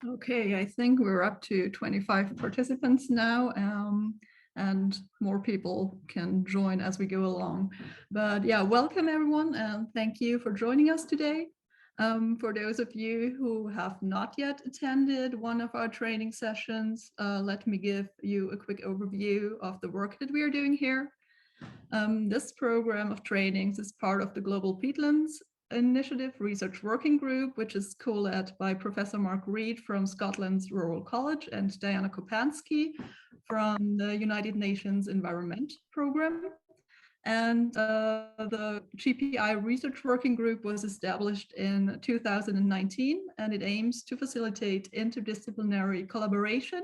Okay, I think we're up to 25 participants now, and more people can join as we go along. But yeah, welcome everyone, and thank you for joining us today. For those of you who have not yet attended one of our training sessions, let me give you a quick overview of the work that we are doing here. This program of trainings is part of the Global Peatlands Initiative Research Working Group, which is co-led by Professor Mark Reed from Scotland's Rural College and Diana Kopansky from the United Nations Environment Program. And the GPI Research Working Group was established in 2019, and it aims to facilitate interdisciplinary collaboration,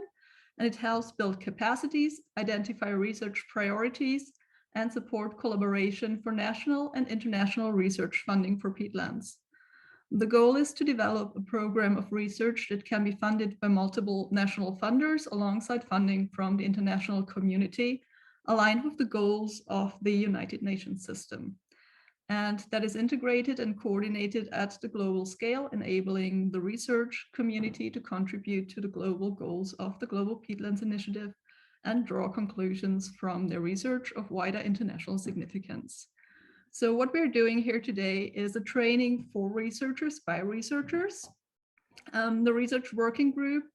and it helps build capacities, identify research priorities, and support collaboration for national and international research funding for peatlands. The goal is to develop a program of research that can be funded by multiple national funders alongside funding from the international community, aligned with the goals of the United Nations system. And that is integrated and coordinated at the global scale, enabling the research community to contribute to the global goals of the Global Peatlands Initiative and draw conclusions from their research of wider international significance. So what we're doing here today is a training for researchers by researchers. The Research Working Group,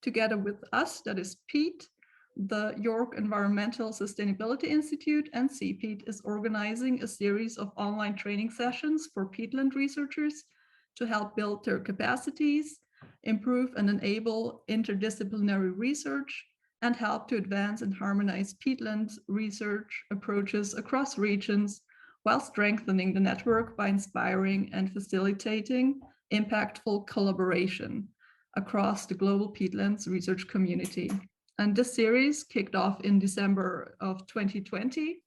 together with us, that is PEAT, the York Environmental Sustainability Institute, and CPEAT, is organizing a series of online training sessions for peatland researchers to help build their capacities, improve and enable interdisciplinary research, and help to advance and harmonize peatland research approaches across regions while strengthening the network by inspiring and facilitating impactful collaboration across the global peatlands research community. And this series kicked off in December of 2020,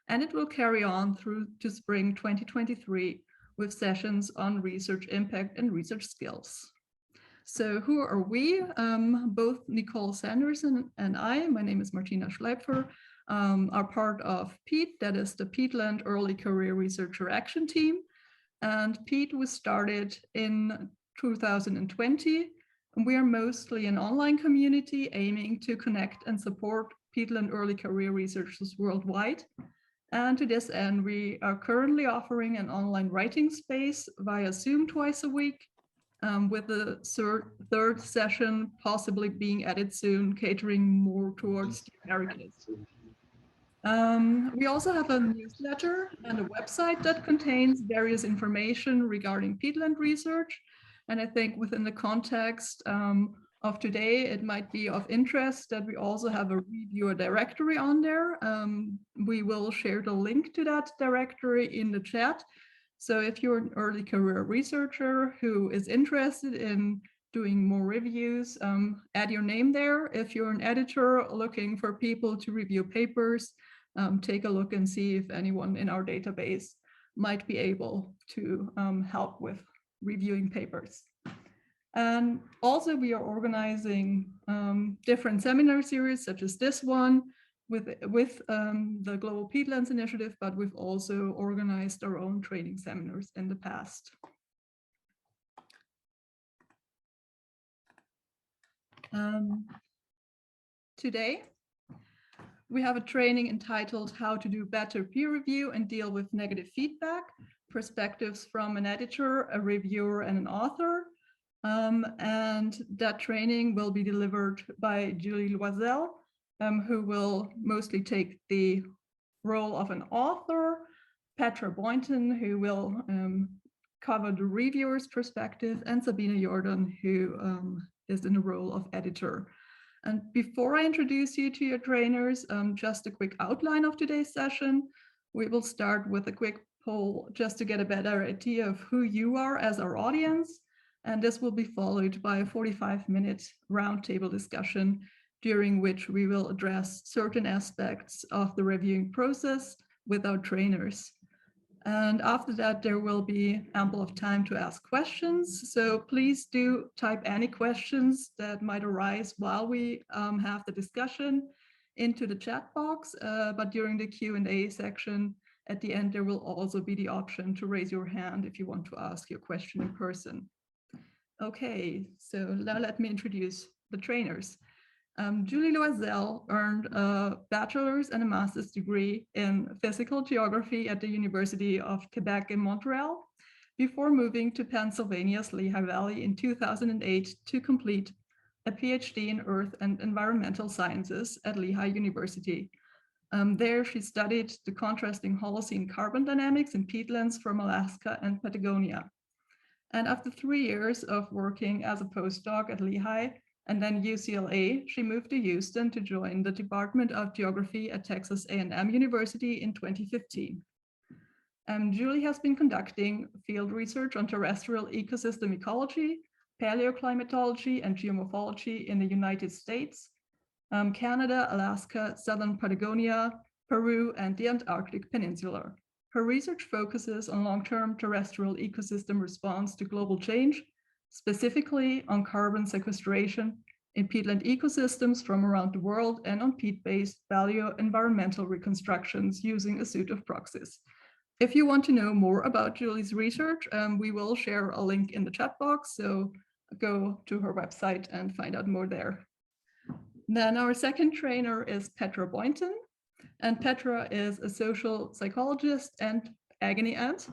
and it will carry on through to spring 2023 with sessions on research impact and research skills. So who are we? Both Nicole Sanderson and I, my name is Martina Schleipfer, are part of PEAT, that is the Peatland Early Career Researcher Action Team. And PEAT was started in 2020. And we are mostly an online community aiming to connect and support peatland early career researchers worldwide. And to this end, we are currently offering an online writing space via Zoom twice a week, with the third session possibly being added soon, catering more towards the Americans. We also have a newsletter and a website that contains various information regarding peatland research. And I think within the context of today, it might be of interest that we also have a reviewer directory on there. We will share the link to that directory in the chat. So if you're an early career researcher who is interested in doing more reviews, add your name there. If you're an editor looking for people to review papers, take a look and see if anyone in our database might be able to help with reviewing papers. And also we are organizing different seminar series such as this one with the Global Peatlands Initiative, but we've also organized our own training seminars in the past. Today, we have a training entitled How to Do Better Peer Review and Deal with Negative Feedback, Perspectives from an Editor, a Reviewer, and an Author. And that training will be delivered by Julie Loisel, who will mostly take the role of an author, Petra Boynton, who will cover the reviewer's perspective, and Sabine Jordan, who is in the role of editor. And before I introduce you to your trainers, just a quick outline of today's session. We will start with a quick poll just to get a better idea of who you are as our audience. And this will be followed by a 45-minute roundtable discussion, during which we will address certain aspects of the reviewing process with our trainers. And after that, there will be ample of time to ask questions. So please do type any questions that might arise while we have the discussion into the chat box. But during the Q&A section, at the end, there will also be the option to raise your hand if you want to ask your question in person. Okay, so now let me introduce the trainers. Julie Loisel earned a bachelor's and a master's degree in physical geography at the University of Quebec in Montreal before moving to Pennsylvania's Lehigh Valley in 2008 to complete a PhD in Earth and Environmental Sciences at Lehigh University. There she studied the contrasting Holocene carbon dynamics in peatlands from Alaska and Patagonia. And after 3 years of working as a postdoc at Lehigh and then UCLA, she moved to Houston to join the Department of Geography at Texas A&M University in 2015. Julie has been conducting field research on terrestrial ecosystem ecology, paleoclimatology, and geomorphology in the United States, Canada, Alaska, southern Patagonia, Peru, and the Antarctic Peninsula. Her research focuses on long-term terrestrial ecosystem response to global change, specifically on carbon sequestration in peatland ecosystems from around the world and on peat-based paleo-environmental reconstructions using a suite of proxies. If you want to know more about Julie's research, we will share a link in the chat box, so go to her website and find out more there. Then our second trainer is Petra Boynton, and Petra is a social psychologist and agony aunt.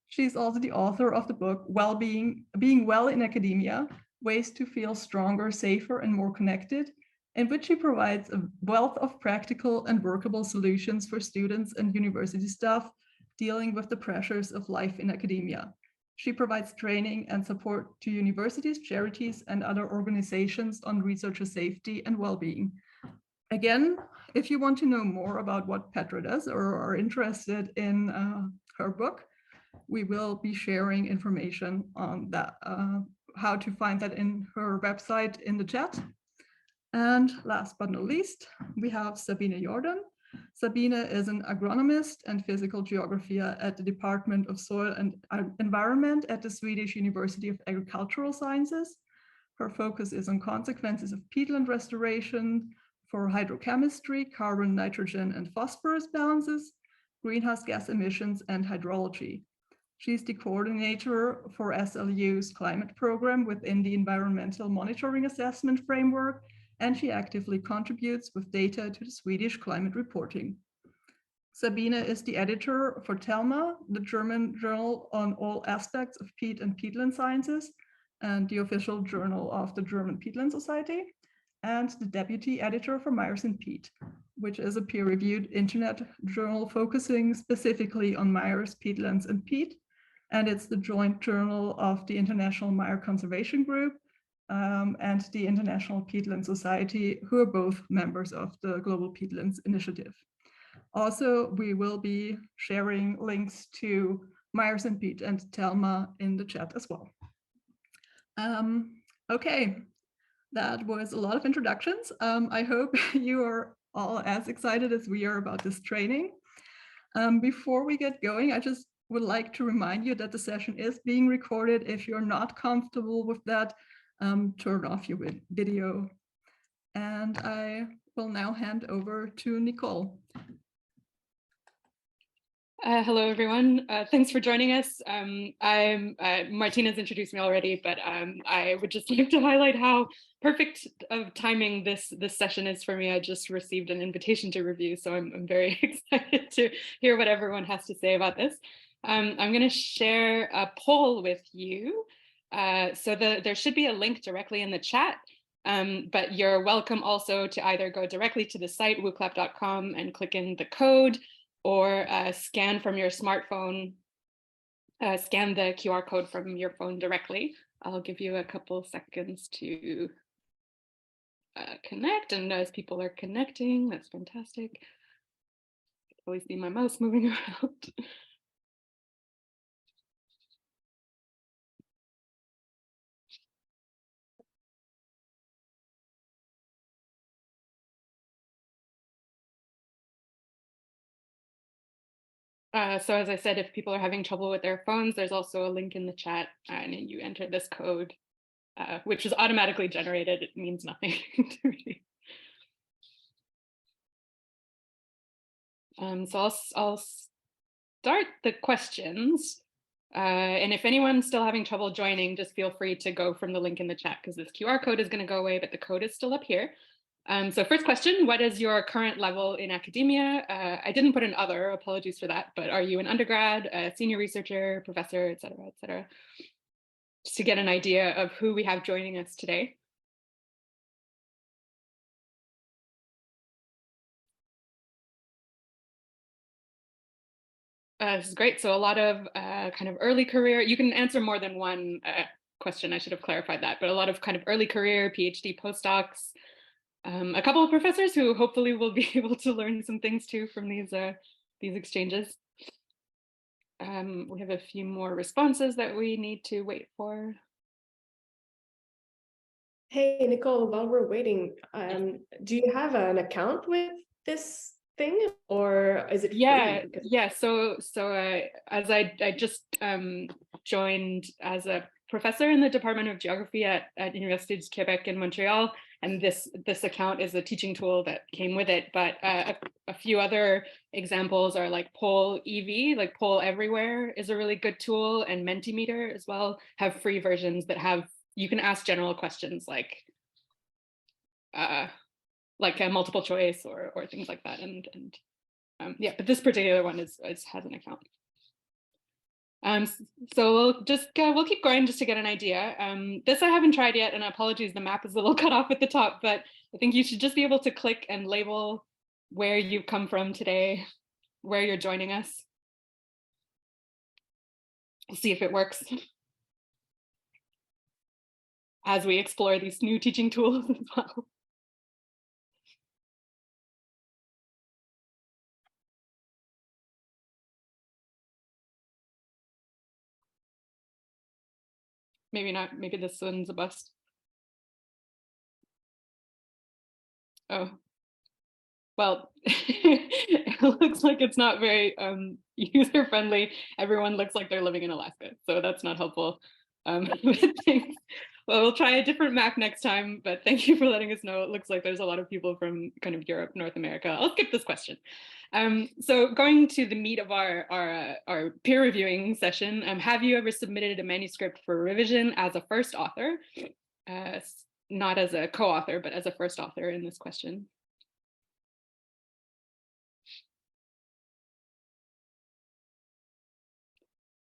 She's also the author of the book Being Well in Academia, Ways to Feel Stronger, Safer, and More Connected, in which she provides a wealth of practical and workable solutions for students and university staff dealing with the pressures of life in academia. She provides training and support to universities, charities, and other organizations on researcher safety and well-being. Again, if you want to know more about what Petra does or are interested in her book, we will be sharing information on that, how to find that in her website in the chat. And last but not least, we have Sabine Jordan. Sabine is an agronomist and physical geographer at the Department of Soil and Environment at the Swedish University of Agricultural Sciences. Her focus is on consequences of peatland restoration for hydrochemistry, carbon, nitrogen, and phosphorus balances, greenhouse gas emissions, and hydrology. She's the coordinator for SLU's climate program within the Environmental Monitoring Assessment Framework, and she actively contributes with data to the Swedish climate reporting. Sabine is the editor for TELMA, the German journal on all aspects of peat and peatland sciences, and the official journal of the German Peatland Society, and the deputy editor for Myers and Peat, which is a peer-reviewed internet journal focusing specifically on Myers, peatlands, and peat. And it's the joint journal of the International Mire Conservation Group and the International Peatland Society, who are both members of the Global Peatlands Initiative. Also, we will be sharing links to Myers and Peat and Telma in the chat as well. Okay, that was a lot of introductions. I hope you are all as excited as we are about this training. Before we get going, I just would like to remind you that the session is being recorded. If you're not comfortable with that, turn off your video. And I will now hand over to Nicole. Hello, everyone. Thanks for joining us. Martina's introduced me already, but I would just like to highlight how perfect of timing this session is for me. I just received an invitation to review, so I'm very excited to hear what everyone has to say about this. I'm going to share a poll with you. So there should be a link directly in the chat, but you're welcome also to either go directly to the site, wooclap.com, and click in the code, or scan from your smartphone, scan the QR code from your phone directly. I'll give you a couple seconds to connect, and as people are connecting, that's fantastic. I always see my mouse moving around. So as I said, if people are having trouble with their phones, there's also a link in the chat, and you enter this code, which is automatically generated. It means nothing to me. So I'll start the questions. And if anyone's still having trouble joining, just feel free to go from the link in the chat because this QR code is going to go away, but the code is still up here. So first question, what is your current level in academia? I didn't put an other, apologies for that, but are you an undergrad, a senior researcher, professor, et cetera, just to get an idea of who we have joining us today. This is great. So a lot of kind of early career, you can answer more than one question, I should have clarified that, but a lot of kind of early career, PhD postdocs, a couple of professors who hopefully will be able to learn some things too from these exchanges. We have a few more responses that we need to wait for. Hey, Nicole, while we're waiting, do you have an account with this thing or is it free? Yeah. So as I just joined as a professor in the Department of Geography at Université du Québec in Montreal, and this account is a teaching tool that came with it. But a few other examples are like Poll EV, like Poll Everywhere is a really good tool, and Mentimeter as well have free versions that have, you can ask general questions like a multiple choice or things like that. And yeah, but this particular one has an account. So we'll keep going just to get an idea. This I haven't tried yet, and apologies, the map is a little cut off at the top, but I think you should just be able to click and label where you've come from today, where you're joining us. We'll see if it works as we explore these new teaching tools as well. Maybe not, maybe this one's a bust. Oh, well, it looks like it's not very user friendly. Everyone looks like they're living in Alaska, so that's not helpful. Thanks. Well, we'll try a different map next time, but thank you for letting us know. It looks like there's a lot of people from kind of Europe, North America. I'll skip this question. So going to the meat of our peer reviewing session, have you ever submitted a manuscript for revision as a first author? Not as a co-author, but as a first author in this question.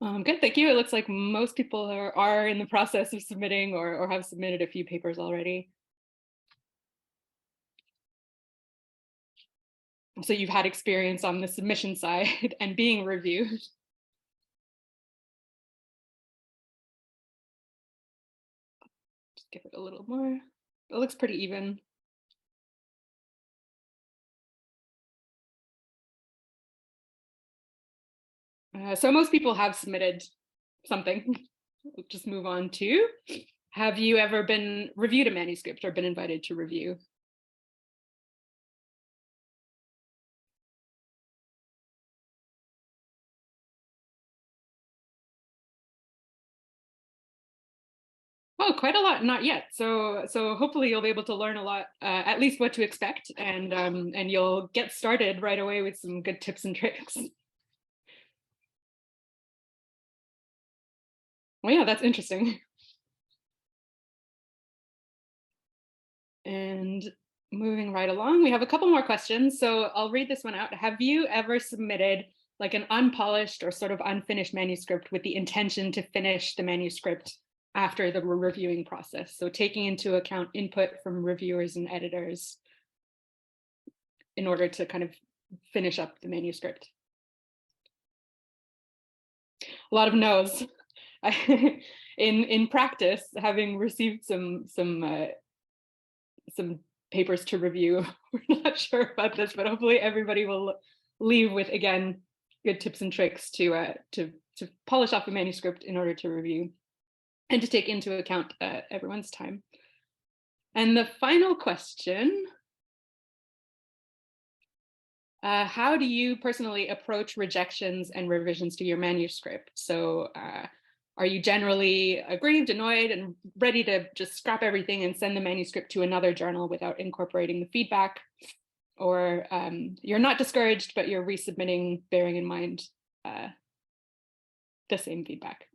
Good, thank you. It looks like most people are in the process of submitting or have submitted a few papers already. So you've had experience on the submission side and being reviewed. Just give it a little more. It looks pretty even. So most people have submitted something. We'll just move on to, have you ever been reviewed a manuscript or been invited to review? Oh, quite a lot, not yet. So hopefully you'll be able to learn a lot, at least what to expect, and you'll get started right away with some good tips and tricks. Well, yeah, that's interesting. And moving right along, we have a couple more questions. So I'll read this one out. Have you ever submitted like an unpolished or sort of unfinished manuscript with the intention to finish the manuscript after the reviewing process? So taking into account input from reviewers and editors in order to kind of finish up the manuscript. A lot of no's. In practice, having received some papers to review, we're not sure about this, but hopefully everybody will leave with, again, good tips and tricks to polish off a manuscript in order to review and to take into account everyone's time. And the final question, how do you personally approach rejections and revisions to your manuscript? So are you generally aggrieved, annoyed, and ready to just scrap everything and send the manuscript to another journal without incorporating the feedback? Or you're not discouraged, but you're resubmitting, bearing in mind the same feedback.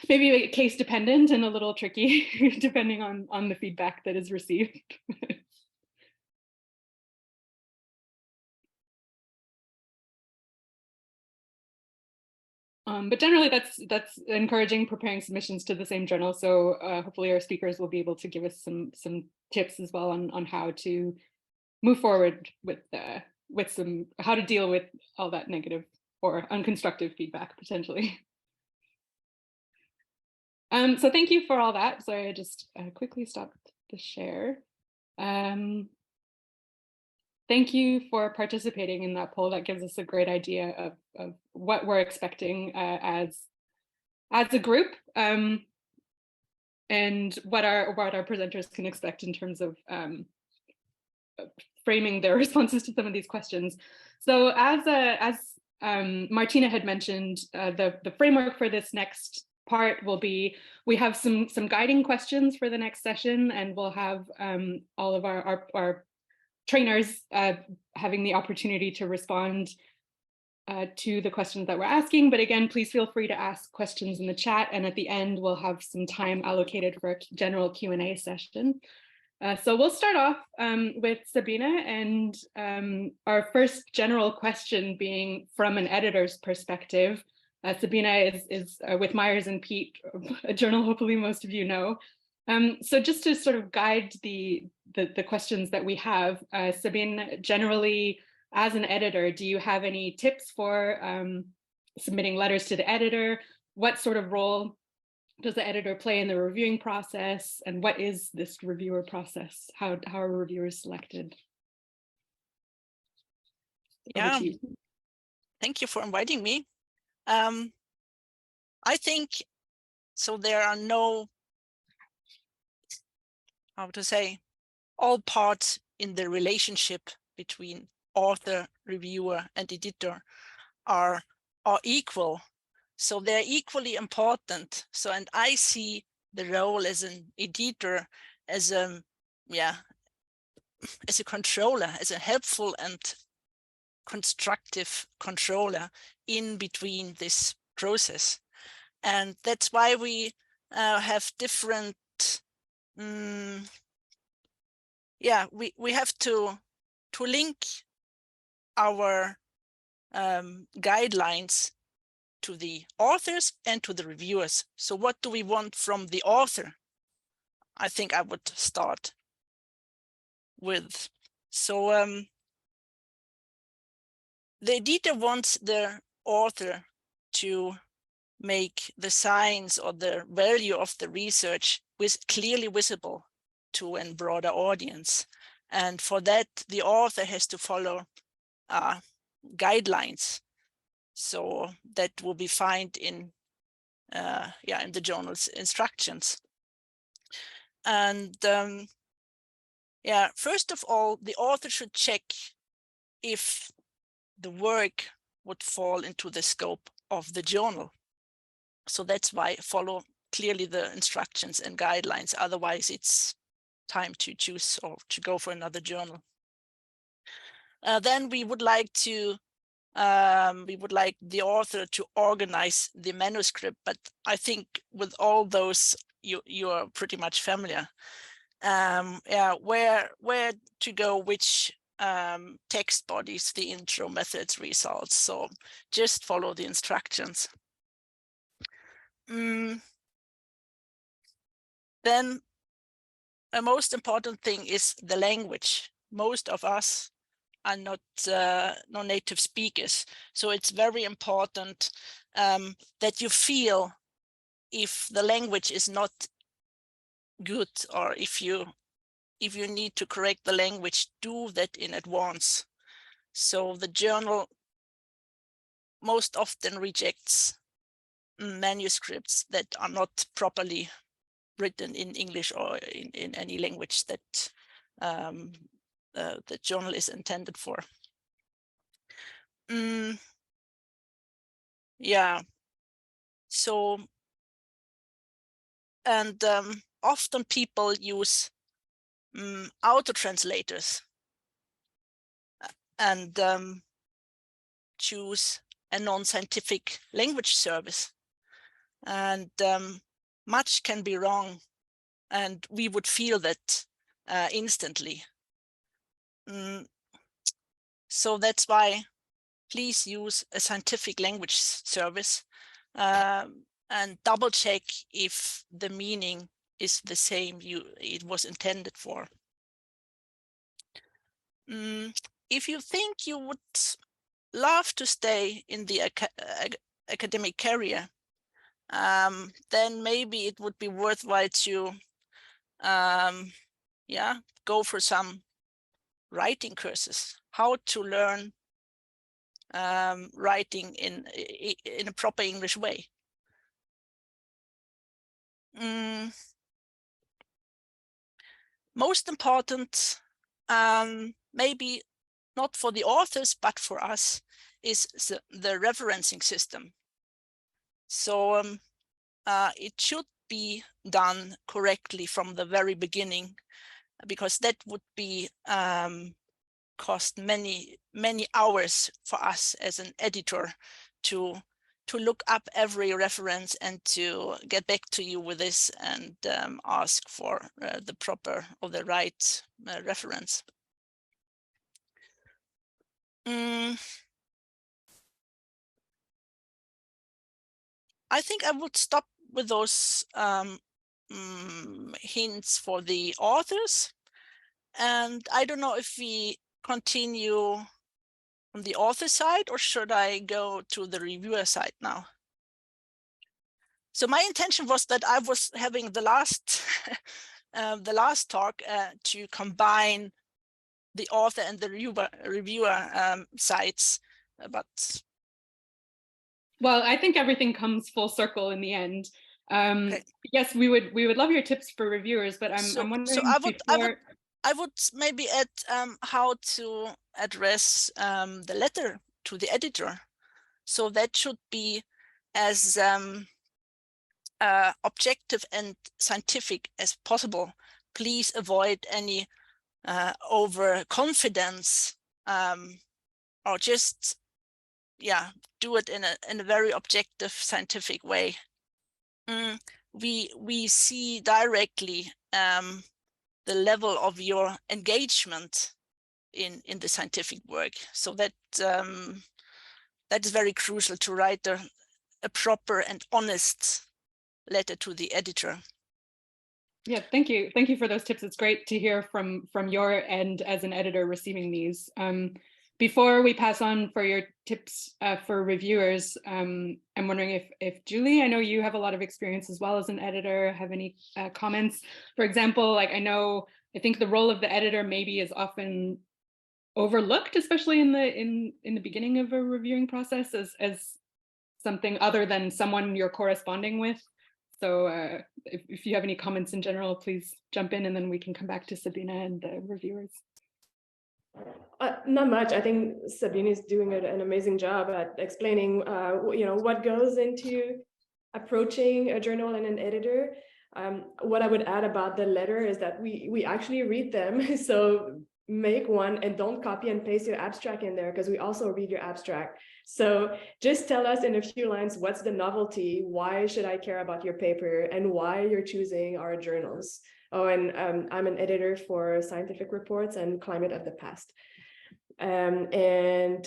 Maybe case dependent and a little tricky depending on the feedback that is received. But generally, that's encouraging preparing submissions to the same journal. So hopefully our speakers will be able to give us some tips as well on how to move forward with how to deal with all that negative or unconstructive feedback potentially. So thank you for all that. Sorry, I just quickly stopped the share. Thank you for participating in that poll. That gives us a great idea of what we're expecting as a group, and what our presenters can expect in terms of framing their responses to some of these questions. So as Martina had mentioned, the framework for this next part will be, we have some guiding questions for the next session, and we'll have all of our trainers having the opportunity to respond to the questions that we're asking. But again, please feel free to ask questions in the chat, and at the end we'll have some time allocated for a general Q&A session. So we'll start off with Sabine, and our first general question being from an editor's perspective. Sabine is with Myers and Peat, a journal hopefully most of you know. So just to sort of guide the questions that we have, Sabine, generally as an editor, do you have any tips for submitting letters to the editor? What sort of role does the editor play in the reviewing process? And what is this reviewer process? How are reviewers selected? Yeah, thank you for inviting me. I think, so there are no, how to say, all parts in the relationship between author, reviewer, and editor are equal. So they're equally important. So, and I see the role as an editor as a controller, as a helpful and constructive controller in between this process. And that's why we have different, we have to link our guidelines to the authors and to the reviewers. So what do we want from the author? I think I would start with. So the editor wants the author to make the science or the value of the research clearly visible to a broader audience. And for that, the author has to follow guidelines. So that will be found in the journal's instructions. And first of all, the author should check if the work would fall into the scope of the journal. So that's why follow clearly the instructions and guidelines. Otherwise, it's time to choose or to go for another journal. Then we would like the author to organize the manuscript, but I think with all those you are pretty much familiar. Where to go, which text bodies, the intro, methods, results. So just follow the instructions. Then a most important thing is the language. Most of us are not native speakers, so it's very important that you feel if the language is not good, or if you need to correct the language, do that in advance. So the journal most often rejects manuscripts that are not properly written in English or in any language that the journal is intended for. So, and often people use auto translators and choose a non-scientific language service. And much can be wrong, and we would feel that instantly. So that's why please use a scientific language service and double check if the meaning is the same it was intended for. If you think you would love to stay in the academic career, then maybe it would be worthwhile to go for some writing courses, how to learn writing in a proper English way. Most important, maybe not for the authors, but for us, is the referencing system. So it should be done correctly from the very beginning, because that would be cost many hours for us as an editor to look up every reference and to get back to you with this and ask for the proper or the right reference. I think I would stop with those hints for the authors, and I don't know if we continue on the author side, or should I go to the reviewer side now? So my intention was that I was having the last talk to combine the author and the reviewer sides, but well, I think everything comes full circle in the end. Okay. Yes, we would love your tips for reviewers, but I'm wondering. So I would maybe add how to address the letter to the editor. So that should be as objective and scientific as possible. Please avoid any overconfidence, or just do it in a very objective scientific way. We see directly the level of your engagement in the scientific work, so that that is very crucial to write a proper and honest letter to the editor. Yeah, thank you for those tips. It's great to hear from your end as an editor receiving these. Before we pass on for your tips for reviewers, I'm wondering if Julie, I know you have a lot of experience as well as an editor, have any comments? For example, like I think the role of the editor maybe is often overlooked, especially in the beginning of a reviewing process, as something other than someone you're corresponding with. So if you have any comments in general, please jump in, and then we can come back to Sabine and the reviewers. Not much. I think Sabine is doing an amazing job at explaining, what goes into approaching a journal and an editor. What I would add about the letter is that we actually read them. So make one and don't copy and paste your abstract in there, because we also read your abstract. So just tell us in a few lines, what's the novelty? Why should I care about your paper, and why you're choosing our journals? Oh, and I'm an editor for Scientific Reports and Climate of the Past. And then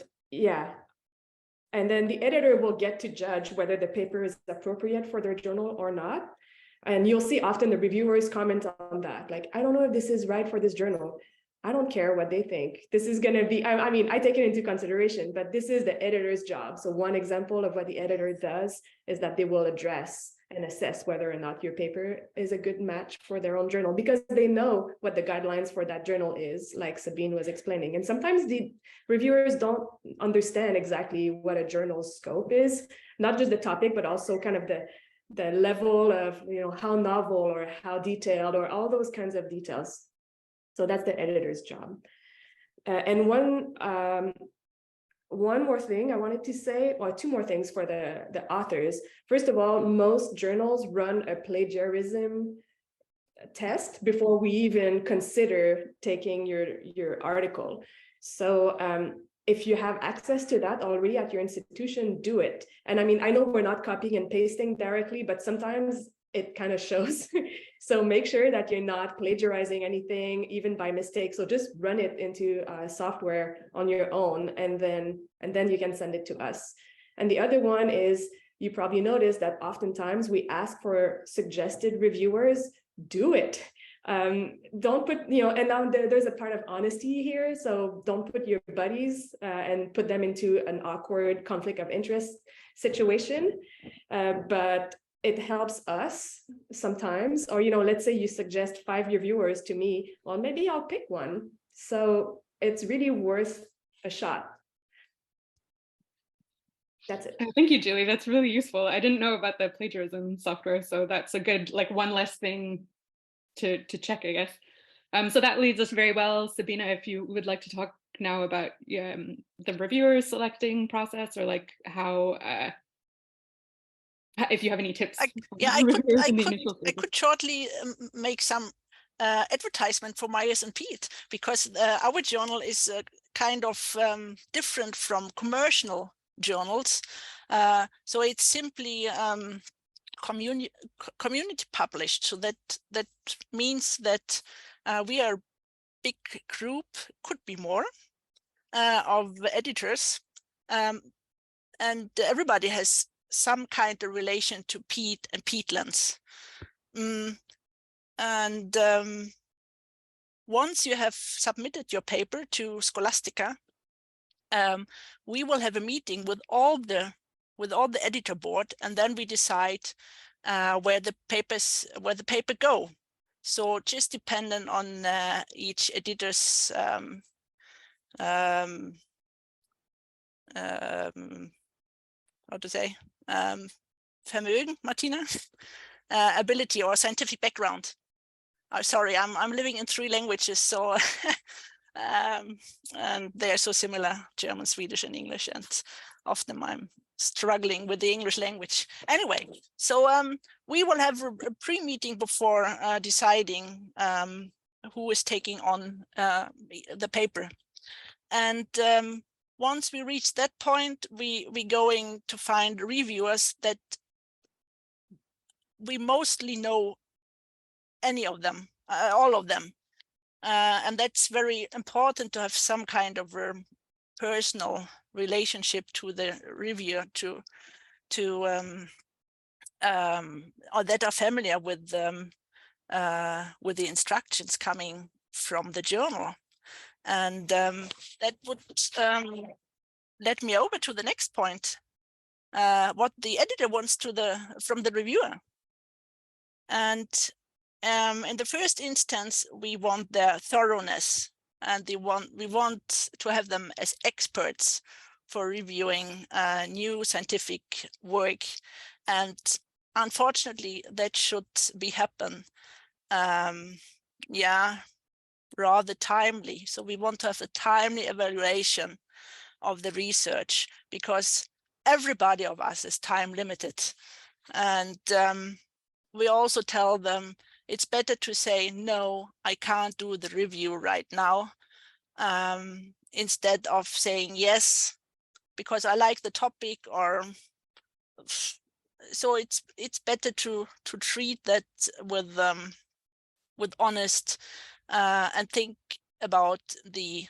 the editor will get to judge whether the paper is appropriate for their journal or not. And you'll see often the reviewers comment on that, like, I don't know if this is right for this journal. I don't care what they think. This is going to be, I mean, I take it into consideration, but this is the editor's job. So one example of what the editor does is that they will address and assess whether or not your paper is a good match for their own journal, because they know what the guidelines for that journal is, like Sabine was explaining. And sometimes the reviewers don't understand exactly what a journal's scope is, not just the topic, but also kind of the level of, how novel or how detailed or all those kinds of details. So that's the editor's job. And one more thing I wanted to say, or two more things for the authors. First of all, most journals run a plagiarism test before we even consider taking your article. So if you have access to that already at your institution, do it. And I mean, I know we're not copying and pasting directly, but sometimes it kind of shows. So make sure that you're not plagiarizing anything, even by mistake. So just run it into software on your own, and then you can send it to us. And the other one is, you probably noticed that oftentimes we ask for suggested reviewers. Do it. Don't put, and now there's a part of honesty here. So don't put your buddies and put them into an awkward conflict of interest situation. But it helps us sometimes, or, let's say you suggest 5 reviewers to me. Well, maybe I'll pick one. So it's really worth a shot. That's it. Thank you, Julie. That's really useful. I didn't know about the plagiarism software, so that's a good, one less thing to check, I guess. So that leads us very well. Sabine, if you would like to talk now about the reviewer selecting process, or how, if you have any tips. I could shortly make some advertisement for Myers and Pete, because our journal is kind of different from commercial journals. So it's simply community published. So that means that we are a big group, could be more, of editors, and everybody has some kind of relation to peat and peatlands. And once you have submitted your paper to Scholastica, we will have a meeting with all the editor board, and then we decide where the paper go. So just dependent on each editor's how to say, Vermögen, Martina, ability or scientific background. Sorry, I'm living in 3 languages, so and they're so similar, German, Swedish, and English, and often I'm struggling with the English language. Anyway, so we will have a pre-meeting before deciding who is taking on the paper. And once we reach that point, we're going to find reviewers that we mostly know any of them, all of them. And that's very important, to have some kind of a personal relationship to the reviewer, or that are familiar with the instructions coming from the journal. And that would let me over to the next point, what the editor wants from the reviewer. And in the first instance, we want their thoroughness, and we want to have them as experts for reviewing new scientific work. And unfortunately, that should be happen, rather timely. So we want to have a timely evaluation of the research, because everybody of us is time limited. And we also tell them it's better to say, no, I can't do the review right now, instead of saying yes, because I like the topic, or so it's better to treat that with honest, and think about the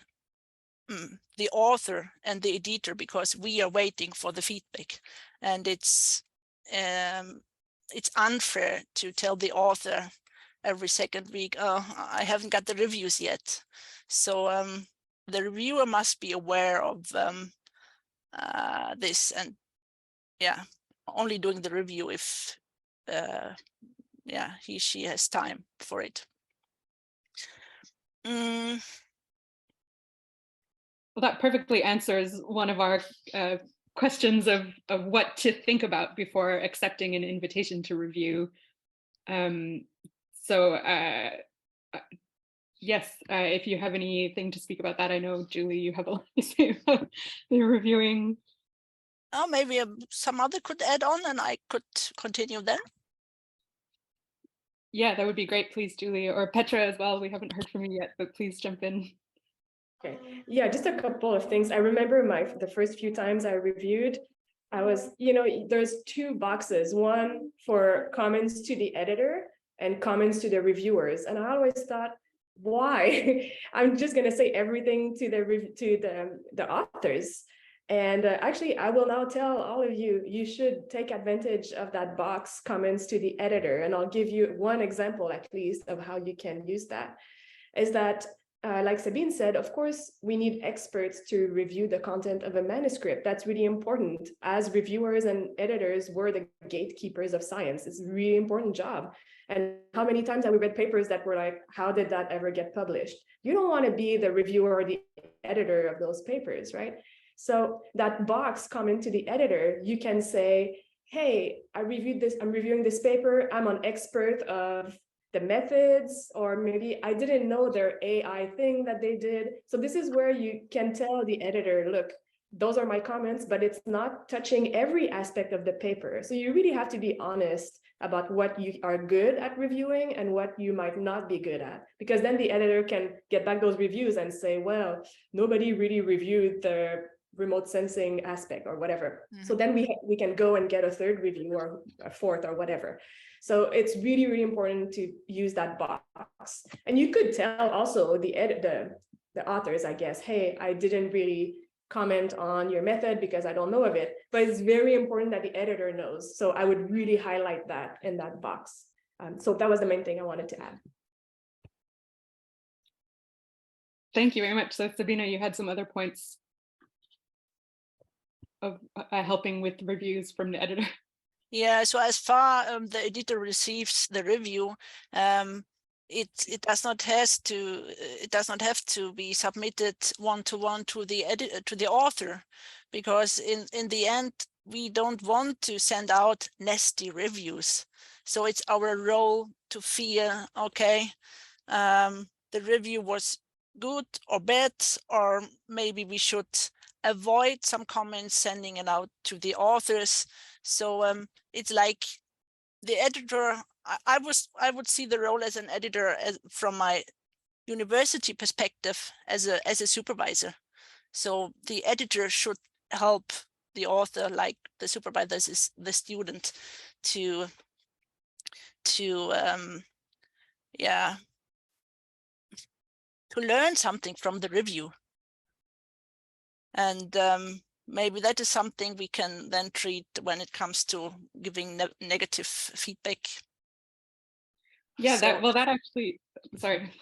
author and the editor, because we are waiting for the feedback, and it's unfair to tell the author every second week, oh, I haven't got the reviews yet. So the reviewer must be aware of this, and only doing the review if she has time for it. Well, that perfectly answers one of our questions of what to think about before accepting an invitation to review. Yes, if you have anything to speak about that, I know, Julie, you have a lot to say about the reviewing. Oh, maybe some other could add on, and I could continue then. Yeah, that would be great, please, Julie, or Petra as well. We haven't heard from you yet, but please jump in. Okay, yeah, just a couple of things. I remember the first few times I reviewed, I was, there's two boxes, one for comments to the editor and comments to the reviewers. And I always thought, why? I'm just gonna say everything to the authors. And actually, I will now tell all of you, you should take advantage of that box, comments to the editor. And I'll give you one example, at least, of how you can use that. Is that, like Sabine said, of course, we need experts to review the content of a manuscript. That's really important. As reviewers and editors, we're the gatekeepers of science. It's a really important job. And how many times have we read papers that were like, how did that ever get published? You don't want to be the reviewer or the editor of those papers, right? So that box comment to the editor, you can say, hey, I reviewed this, I'm reviewing this paper, I'm an expert of the methods, or maybe I didn't know their AI thing that they did. So this is where you can tell the editor, look, those are my comments, but it's not touching every aspect of the paper. So you really have to be honest about what you are good at reviewing and what you might not be good at, because then the editor can get back those reviews and say, well, nobody really reviewed the remote sensing aspect or whatever. So then we can go and get a third review or a fourth or whatever. So it's really, really important to use that box. And you could tell also the authors, I guess, hey, I didn't really comment on your method because I don't know of it, but it's very important that the editor knows. So I would really highlight that in that box. So that was the main thing I wanted to add. Thank you very much. So Sabina, you had some other points of helping with reviews from the editor. Yeah, so as far the editor receives the review, it does not have to be submitted one-to-one to the editor, to the author, because in the end we don't want to send out nasty reviews. So it's our role to feel, okay, the review was good or bad, or maybe we should avoid some comments, sending it out to the authors. So it's like the editor, I would see the role as an editor from my university perspective as a supervisor. So the editor should help the author, like the supervisor is the student, to learn something from the review. And maybe that is something we can then treat when it comes to giving negative feedback. Yeah, so, that actually, sorry.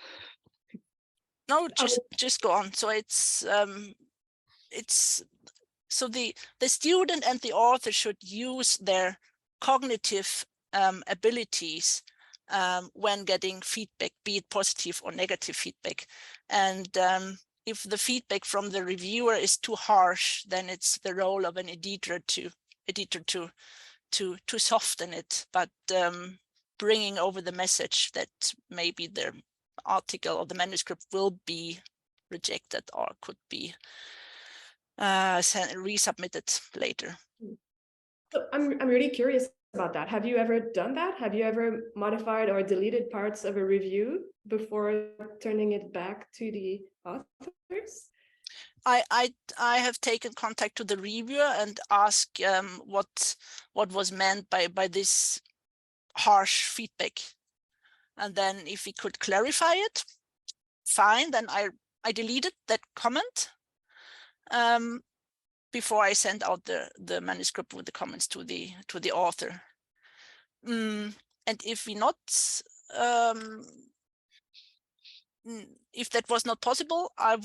No, just go on. So it's so the student and the author should use their cognitive abilities when getting feedback, be it positive or negative feedback. And if the feedback from the reviewer is too harsh, then it's the role of an editor to soften it, but bringing over the message that maybe the article or the manuscript will be rejected or could be resubmitted later. So I'm really curious about that. Have you ever done that? Have you ever modified or deleted parts of a review before turning it back to the authors? I have taken contact to the reviewer and asked what was meant by this harsh feedback, and then if he could clarify it, fine. Then I deleted that comment before I sent out the manuscript with the comments to the author. And if if that was not possible, I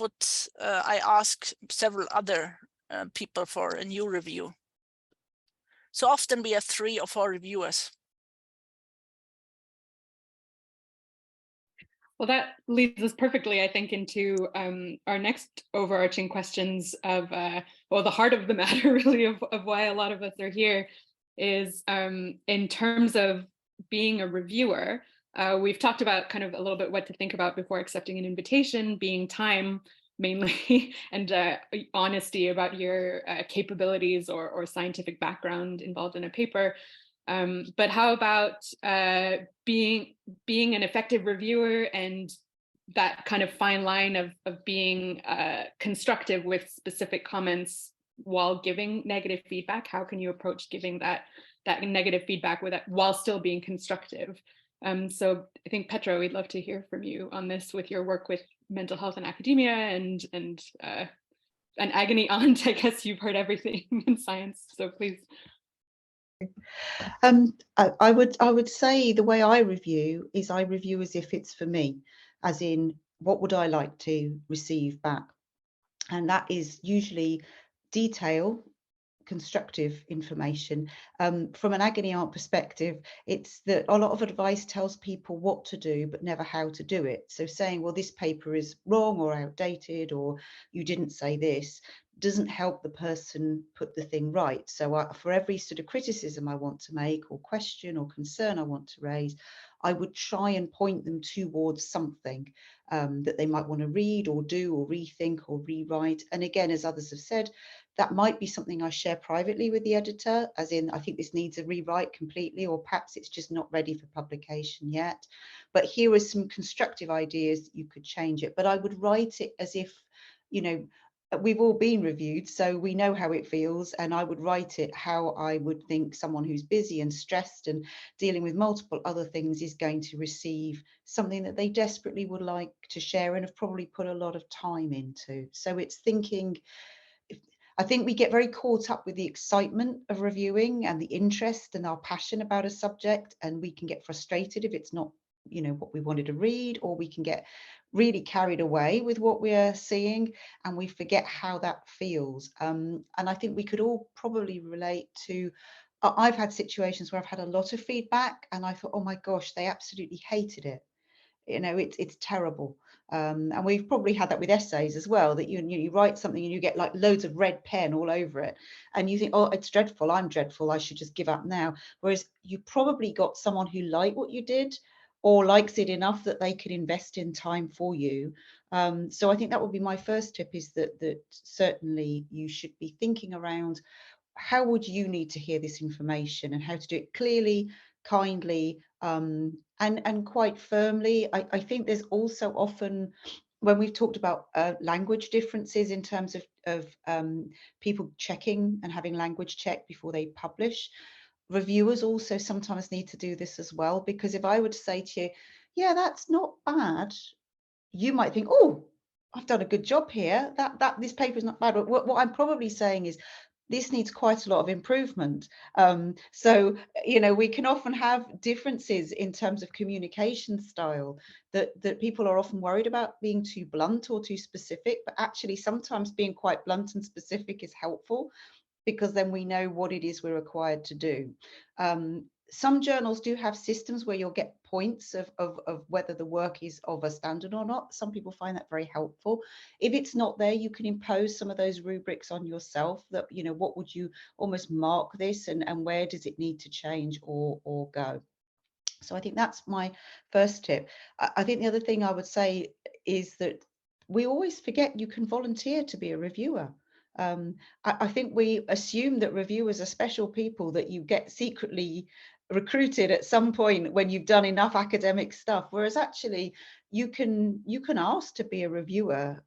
ask several other people for a new review. So often we have 3 or 4 reviewers. Well, that leads us perfectly, I think, into our next overarching questions of, well, the heart of the matter, really, of why a lot of us are here, is in terms of being a reviewer. We've talked about kind of a little bit what to think about before accepting an invitation, being time mainly, and honesty about your capabilities or scientific background involved in a paper. But how about being an effective reviewer and that kind of fine line of being constructive with specific comments while giving negative feedback? How can you approach giving that negative feedback while still being constructive? So I think, Petra, we'd love to hear from you on this with your work with mental health in academia and an agony aunt. I guess you've heard everything in science, so please. I would say the way I review is I review as if it's for me, as in what would I like to receive back, and that is usually detail, constructive information. From an agony aunt perspective, it's that a lot of advice tells people what to do but never how to do it. So saying, well, this paper is wrong or outdated, or you didn't say this, doesn't help the person put the thing right. So for every sort of criticism I want to make, or question or concern I want to raise, I would try and point them towards something that they might want to read or do or rethink or rewrite. And again, as others have said, that might be something I share privately with the editor, as in, I think this needs a rewrite completely, or perhaps it's just not ready for publication yet. But here are some constructive ideas that you could change it. But I would write it as if, you know, we've all been reviewed, so we know how it feels, and I would write it how I would think someone who's busy and stressed and dealing with multiple other things is going to receive something that they desperately would like to share and have probably put a lot of time into. So it's thinking, I think we get very caught up with the excitement of reviewing and the interest and our passion about a subject, and we can get frustrated if it's not, you know, what we wanted to read, or we can get really carried away with what we're seeing and we forget how that feels. And I think we could all probably relate to, I've had situations where I've had a lot of feedback and I thought, oh my gosh, they absolutely hated it. You know, it's terrible. And we've probably had that with essays as well, that you write something and you get like loads of red pen all over it and you think, oh, it's dreadful, I'm dreadful, I should just give up now. Whereas you probably got someone who liked what you did or likes it enough that they can invest in time for you. So I think that would be my first tip, is that certainly you should be thinking around how would you need to hear this information and how to do it clearly, kindly, and quite firmly. I think there's also often, when we've talked about language differences in terms of people checking and having language checked before they publish, reviewers also sometimes need to do this as well, because if I would say to you, yeah, that's not bad, you might think, oh, I've done a good job here, that this paper is not bad. But what I'm probably saying is, this needs quite a lot of improvement. So, you know, we can often have differences in terms of communication style, that people are often worried about being too blunt or too specific, but actually sometimes being quite blunt and specific is helpful, because then we know what it is we're required to do. Some journals do have systems where you'll get points of whether the work is of a standard or not. Some people find that very helpful. If it's not there, you can impose some of those rubrics on yourself, that, you know, what would you almost mark this, and where does it need to change or go. So I think that's my first tip. I think the other thing I would say is that we always forget you can volunteer to be a reviewer. I think we assume that reviewers are special people that you get secretly recruited at some point when you've done enough academic stuff, whereas actually you can ask to be a reviewer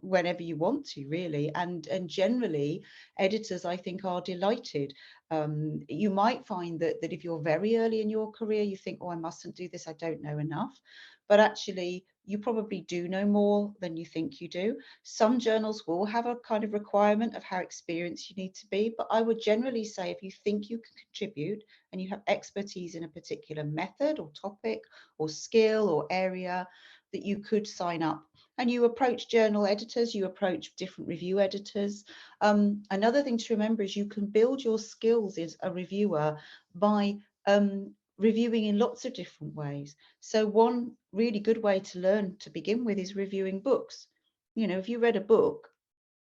whenever you want to, really, and generally editors, I think, are delighted. You might find that if you're very early in your career, you think, oh, I mustn't do this, I don't know enough, but actually you probably do know more than you think you do. Some journals will have a kind of requirement of how experienced you need to be, but I would generally say, if you think you can contribute and you have expertise in a particular method or topic or skill or area, that you could sign up. And you approach journal editors, you approach different review editors. Another thing to remember is you can build your skills as a reviewer by reviewing in lots of different ways. So one really good way to learn to begin with is reviewing books. You know, if you read a book,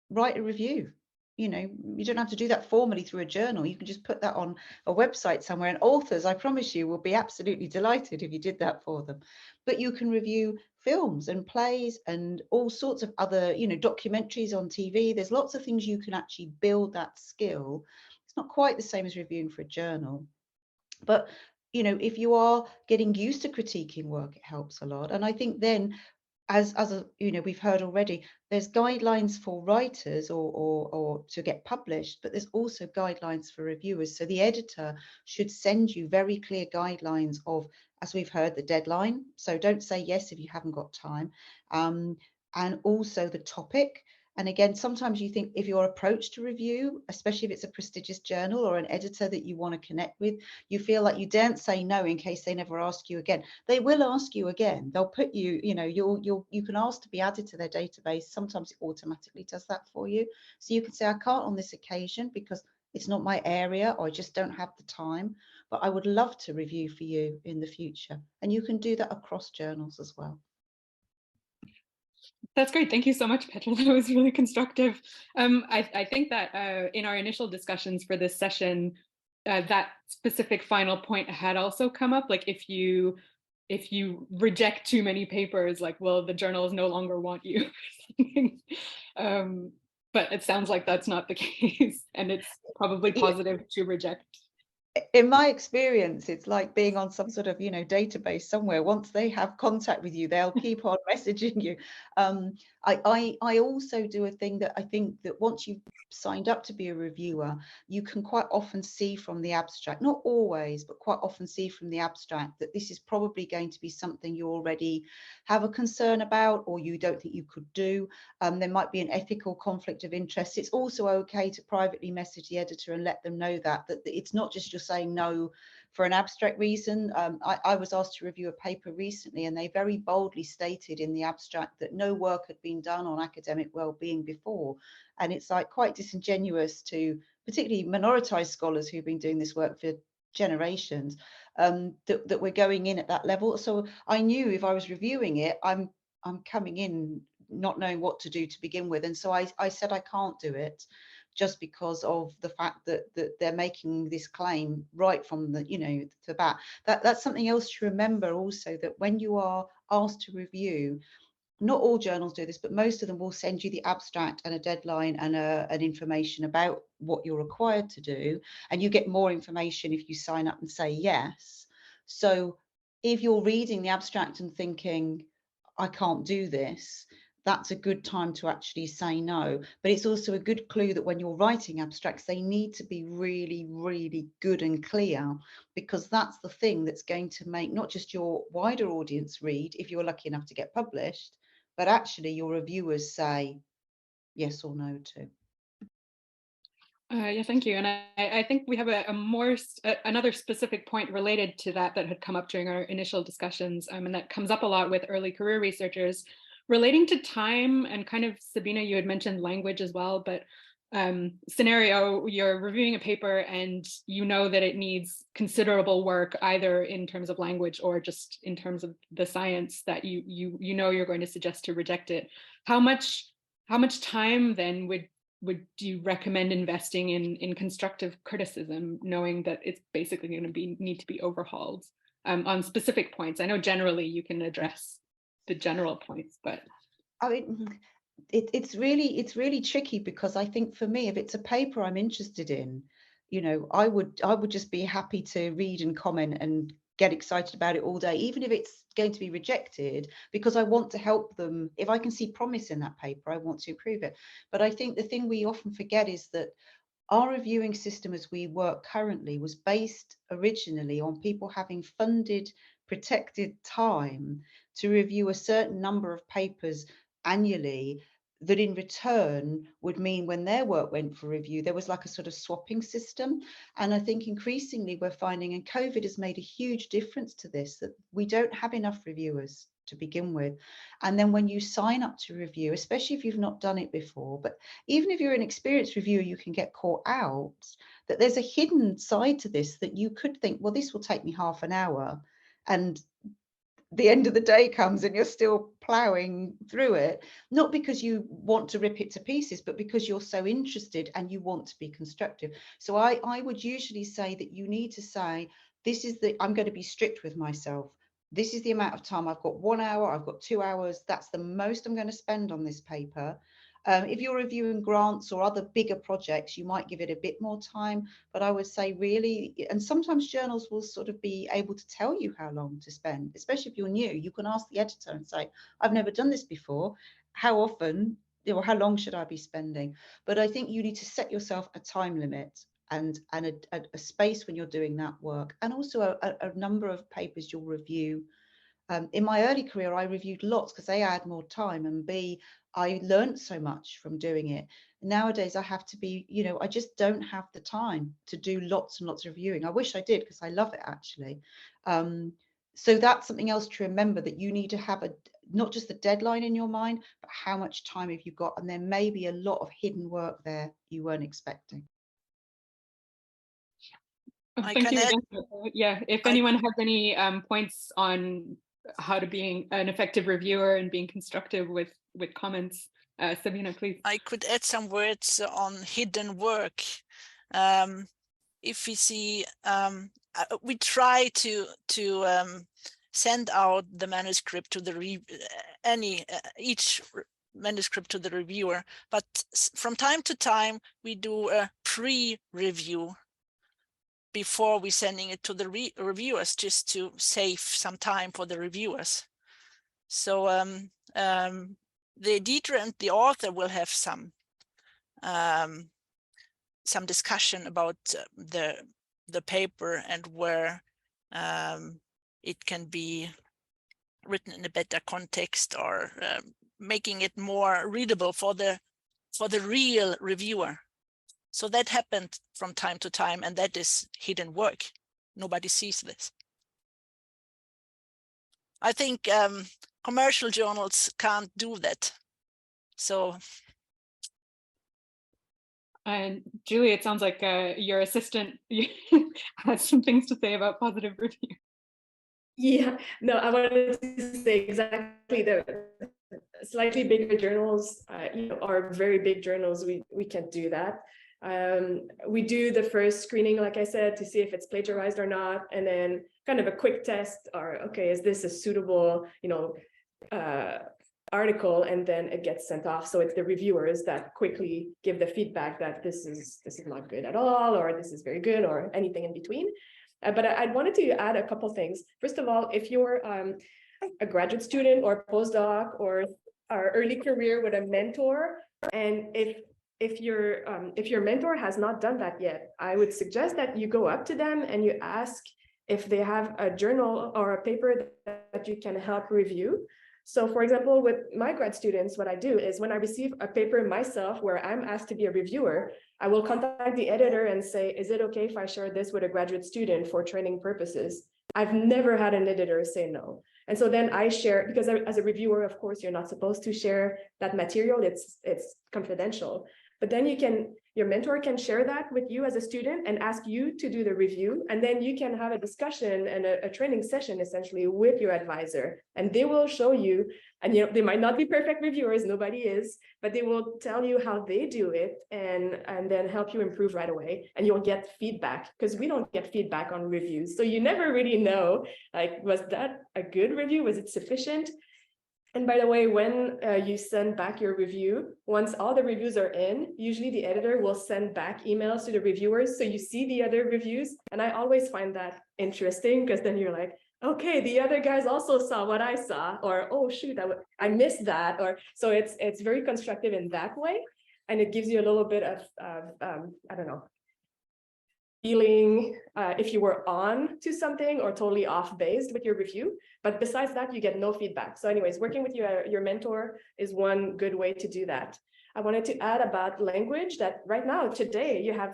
write a review. You know, you don't have to do that formally through a journal. You can just put that on a website somewhere, and authors, I promise you, will be absolutely delighted if you did that for them. But you can review films and plays and all sorts of other, you know, documentaries on TV. There's lots of things you can actually build that skill. It's not quite the same as reviewing for a journal, but, you know, if you are getting used to critiquing work, it helps a lot. And I think then, as we've heard already, there's guidelines for writers or to get published, but there's also guidelines for reviewers. So the editor should send you very clear guidelines of, as we've heard, the deadline. So don't say yes if you haven't got time. And also the topic. And again, sometimes you think if your approach to review, especially if it's a prestigious journal or an editor that you want to connect with, you feel like you daren't say no in case they never ask you again. They will ask you again. They'll put you, you can ask to be added to their database. Sometimes it automatically does that for you. So you can say, I can't on this occasion because it's not my area, or I just don't have the time, but I would love to review for you in the future. And you can do that across journals as well. That's great. Thank you so much, Petra. That was really constructive. I think that in our initial discussions for this session, that specific final point had also come up. Like if you reject too many papers, like, well, the journals no longer want you. But it sounds like that's not the case, and it's probably positive to reject. In my experience, it's like being on some sort of, database somewhere. Once they have contact with you, they'll keep on messaging you. I also do a thing that I think that once you've signed up to be a reviewer, you can quite often see from the abstract, not always, but quite often see from the abstract that this is probably going to be something you already have a concern about, or you don't think you could do. There might be an ethical conflict of interest. It's also okay to privately message the editor and let them know that it's not just you're saying no for an abstract reason. I was asked to review a paper recently, and they very boldly stated in the abstract that no work had been done on academic well-being before. And it's like quite disingenuous to particularly minoritized scholars who've been doing this work for generations, that we're going in at that level. So I knew if I was reviewing it, I'm coming in not knowing what to do to begin with. And so I said I can't do it, just because of the fact that they're making this claim right from the, the bat. That's something else to remember also, that when you are asked to review, not all journals do this, but most of them will send you the abstract and a deadline and an information about what you're required to do. And you get more information if you sign up and say yes. So if you're reading the abstract and thinking, I can't do this, that's a good time to actually say no. But it's also a good clue that when you're writing abstracts, they need to be really, really good and clear, because that's the thing that's going to make not just your wider audience read, if you're lucky enough to get published, but actually your reviewers say yes or no to. Yeah, thank you. And I think we have another specific point related to that had come up during our initial discussions, and that comes up a lot with early career researchers, relating to time. And kind of, Sabine, you had mentioned language as well, but scenario, you're reviewing a paper and you know that it needs considerable work, either in terms of language or just in terms of the science that you know you're going to suggest to reject it. How much time then would you recommend investing in constructive criticism, knowing that it's basically going to need to be overhauled on specific points? I know generally you can address the general points, but I mean, it's really tricky, because I think for me, if it's a paper I'm interested in, I would just be happy to read and comment and get excited about it all day, even if it's going to be rejected, because I want to help them. If I can see promise in that paper, I want to improve it. But I think the thing we often forget is that our reviewing system as we work currently was based originally on people having funded, protected time to review a certain number of papers annually, that in return would mean when their work went for review, there was like a sort of swapping system. And I think increasingly we're finding, and COVID has made a huge difference to this, that we don't have enough reviewers to begin with. And then when you sign up to review, especially if you've not done it before, but even if you're an experienced reviewer, you can get caught out that there's a hidden side to this, that you could think, well, this will take me half an hour, and the end of the day comes and you're still ploughing through it, not because you want to rip it to pieces, but because you're so interested and you want to be constructive. So I would usually say that you need to say, I'm going to be strict with myself. This is the amount of time. I've got 1 hour, I've got 2 hours. That's the most I'm going to spend on this paper. If you're reviewing grants or other bigger projects, you might give it a bit more time, but I would say really, and sometimes journals will sort of be able to tell you how long to spend, especially if you're new. You can ask the editor and say, I've never done this before. How often, or how long should I be spending? But I think you need to set yourself a time limit and a space when you're doing that work, and also a number of papers you'll review. In my early career, I reviewed lots because A, I had more time, and B, I learned so much from doing it. Nowadays, I have to be, I just don't have the time to do lots and lots of reviewing. I wish I did because I love it, actually. So that's something else to remember, that you need to have not just the deadline in your mind, but how much time have you got? And there may be a lot of hidden work there you weren't expecting. Thank you again. Yeah, if anyone has any points on how to be an effective reviewer and being constructive with comments, Sabine, please. I could add some words on hidden work. If we see, we try to send out the manuscript to the each manuscript to the reviewer, but from time to time we do a pre-review before we sending it to the reviewers, just to save some time for the reviewers. So the editor and the author will have some discussion about the paper and where it can be written in a better context, or making it more readable for the real reviewer. So that happened from time to time, and that is hidden work. Nobody sees this. I think commercial journals can't do that. So. And Julie, it sounds like your assistant has some things to say about positive review. Yeah, no, I wanted to say exactly the slightly bigger journals, are very big journals. We can't do that. We do the first screening, like I said, to see if it's plagiarized or not, and then kind of a quick test, or okay, is this a suitable, article, and then it gets sent off. So it's the reviewers that quickly give the feedback that this is not good at all, or this is very good, or anything in between. But I wanted to add a couple things. First of all, if you're a graduate student or postdoc or early career with a mentor, and if your mentor has not done that yet, I would suggest that you go up to them and you ask if they have a journal or a paper that you can help review. So for example, with my grad students, what I do is when I receive a paper myself where I'm asked to be a reviewer, I will contact the editor and say, is it okay if I share this with a graduate student for training purposes? I've never had an editor say no. And so then I share, because as a reviewer, of course, you're not supposed to share that material. It's confidential. But then your mentor can share that with you as a student and ask you to do the review. And then you can have a discussion and a training session essentially with your advisor. And they will show you, and they might not be perfect reviewers, nobody is, but they will tell you how they do it and then help you improve right away. And you'll get feedback, because we don't get feedback on reviews. So you never really know, like, was that a good review? Was it sufficient? And by the way, when you send back your review, once all the reviews are in, usually the editor will send back emails to the reviewers. So you see the other reviews. And I always find that interesting, because then you're like, okay, the other guys also saw what I saw, or, oh, shoot, I missed that. Or so it's very constructive in that way. And it gives you a little bit of I don't know, feeling if you were on to something or totally off based with your review. But besides that, you get no feedback. So anyways, working with your mentor is one good way to do that. I wanted to add about language, that right now, today, you have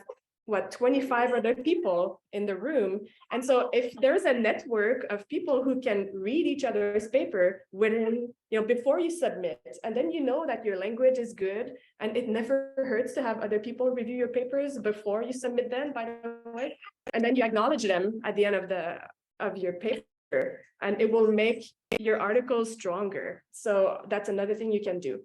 25 other people in the room. And so if there's a network of people who can read each other's paper within, before you submit, and then you know that your language is good, and it never hurts to have other people review your papers before you submit them, by the way, and then you acknowledge them at the end of your paper, and it will make your article stronger. So that's another thing you can do.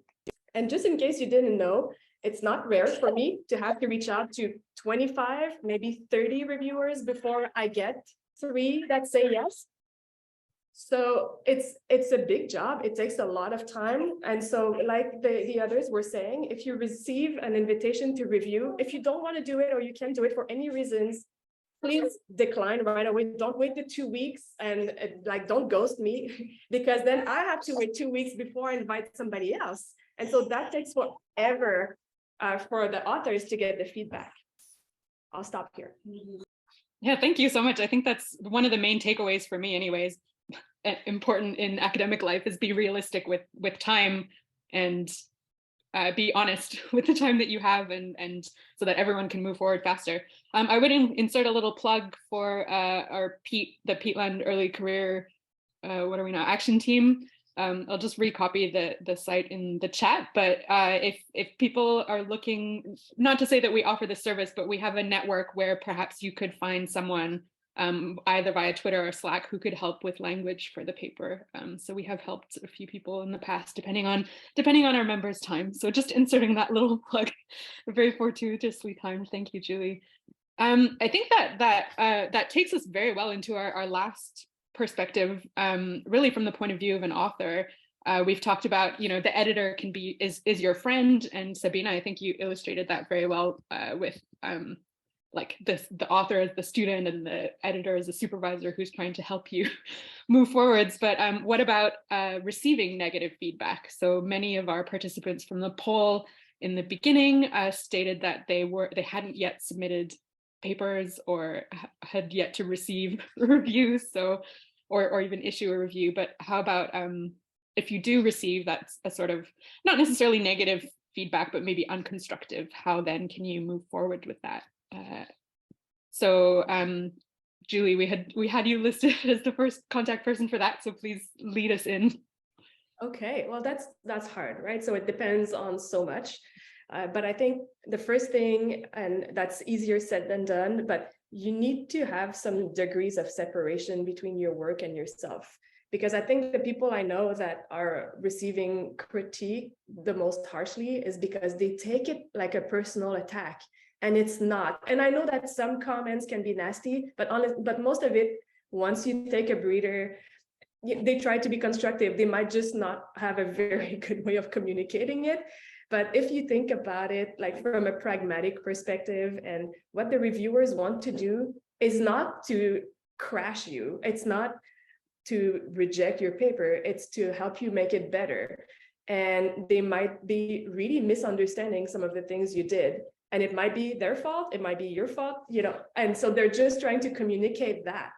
And just in case you didn't know, it's not rare for me to have to reach out to 25, maybe 30 reviewers before I get 3 that say yes. So it's a big job. It takes a lot of time. And so like the others were saying, if you receive an invitation to review, if you don't want to do it or you can't do it for any reasons, please decline right away. Don't wait the 2 weeks and like don't ghost me because then I have to wait 2 weeks before I invite somebody else. And so that takes forever for the authors to get the feedback. I'll stop here. Yeah, thank you so much. I think that's one of the main takeaways for me anyways. Important in academic life is be realistic with time and be honest with the time that you have and so that everyone can move forward faster. I would insert a little plug for our the Peatland Early Career, what are we now, action team. I'll just recopy the site in the chat, but if people are looking, not to say that we offer this service, but we have a network where perhaps you could find someone either via Twitter or Slack who could help with language for the paper. So we have helped a few people in the past, depending on our members' time. So just inserting that little plug, very fortuitously timed. Thank you, Julie. I think that takes us very well into our last perspective, really from the point of view of an author. We've talked about, the editor is your friend, and Sabine, I think you illustrated that very well with like the author as the student and the editor as the supervisor who's trying to help you move forwards. But what about receiving negative feedback? So many of our participants from the poll in the beginning stated that they hadn't yet submitted papers or had yet to receive reviews, or even issue a review. But how about if you do receive that's a sort of not necessarily negative feedback, but maybe unconstructive, how then can you move forward with that? Julie, we had you listed as the first contact person for that, so please lead us in. Okay, well, that's hard, right? So it depends on so much, but I think the first thing, and that's easier said than done, but you need to have some degrees of separation between your work and yourself. Because I think the people I know that are receiving critique the most harshly is because they take it like a personal attack. And it's not. And I know that some comments can be nasty, but most of it, once you take a breather, they try to be constructive. They might just not have a very good way of communicating it. But if you think about it, like from a pragmatic perspective, and what the reviewers want to do is not to crash you. It's not to reject your paper. It's to help you make it better. And they might be really misunderstanding some of the things you did. And it might be their fault, it might be your fault, and so they're just trying to communicate that.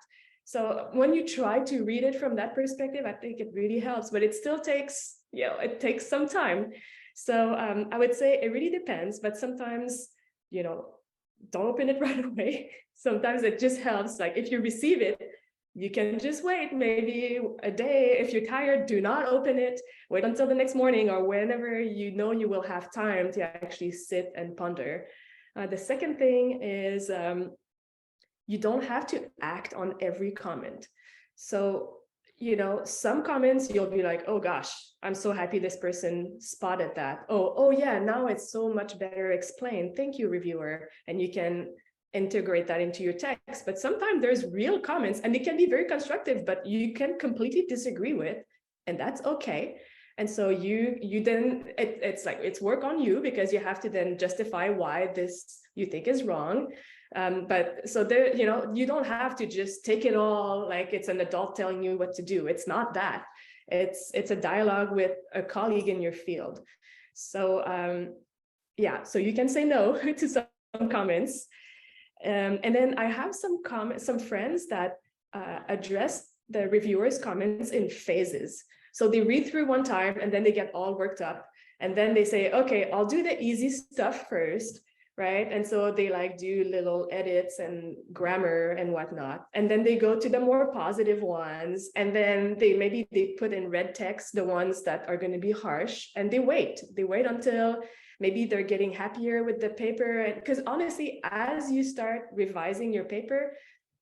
So when you try to read it from that perspective, I think it really helps, but it still takes, it takes some time. So I would say it really depends, but sometimes, don't open it right away. Sometimes it just helps. Like if you receive it, you can just wait maybe a day. If you're tired, do not open it. Wait until the next morning or whenever you will have time to actually sit and ponder. The second thing is you don't have to act on every comment. So, some comments you'll be like, oh gosh, I'm so happy this person spotted that. Oh yeah, now it's so much better explained. Thank you, reviewer. And you can integrate that into your text. But sometimes there's real comments and they can be very constructive, but you can completely disagree with, and that's okay. And so you then it's work on you, because you have to then justify why this you think is wrong. But so there, you don't have to just take it all like it's an adult telling you what to do. It's not that. It's a dialogue with a colleague in your field. So so you can say no to some comments. And then I have some friends that address the reviewers' comments in phases. So they read through one time and then they get all worked up. And then they say, okay, I'll do the easy stuff first, right? And so they do little edits and grammar and whatnot. And then they go to the more positive ones. And then they put in red text, the ones that are going to be harsh, and they wait until maybe they're getting happier with the paper. Because honestly, as you start revising your paper,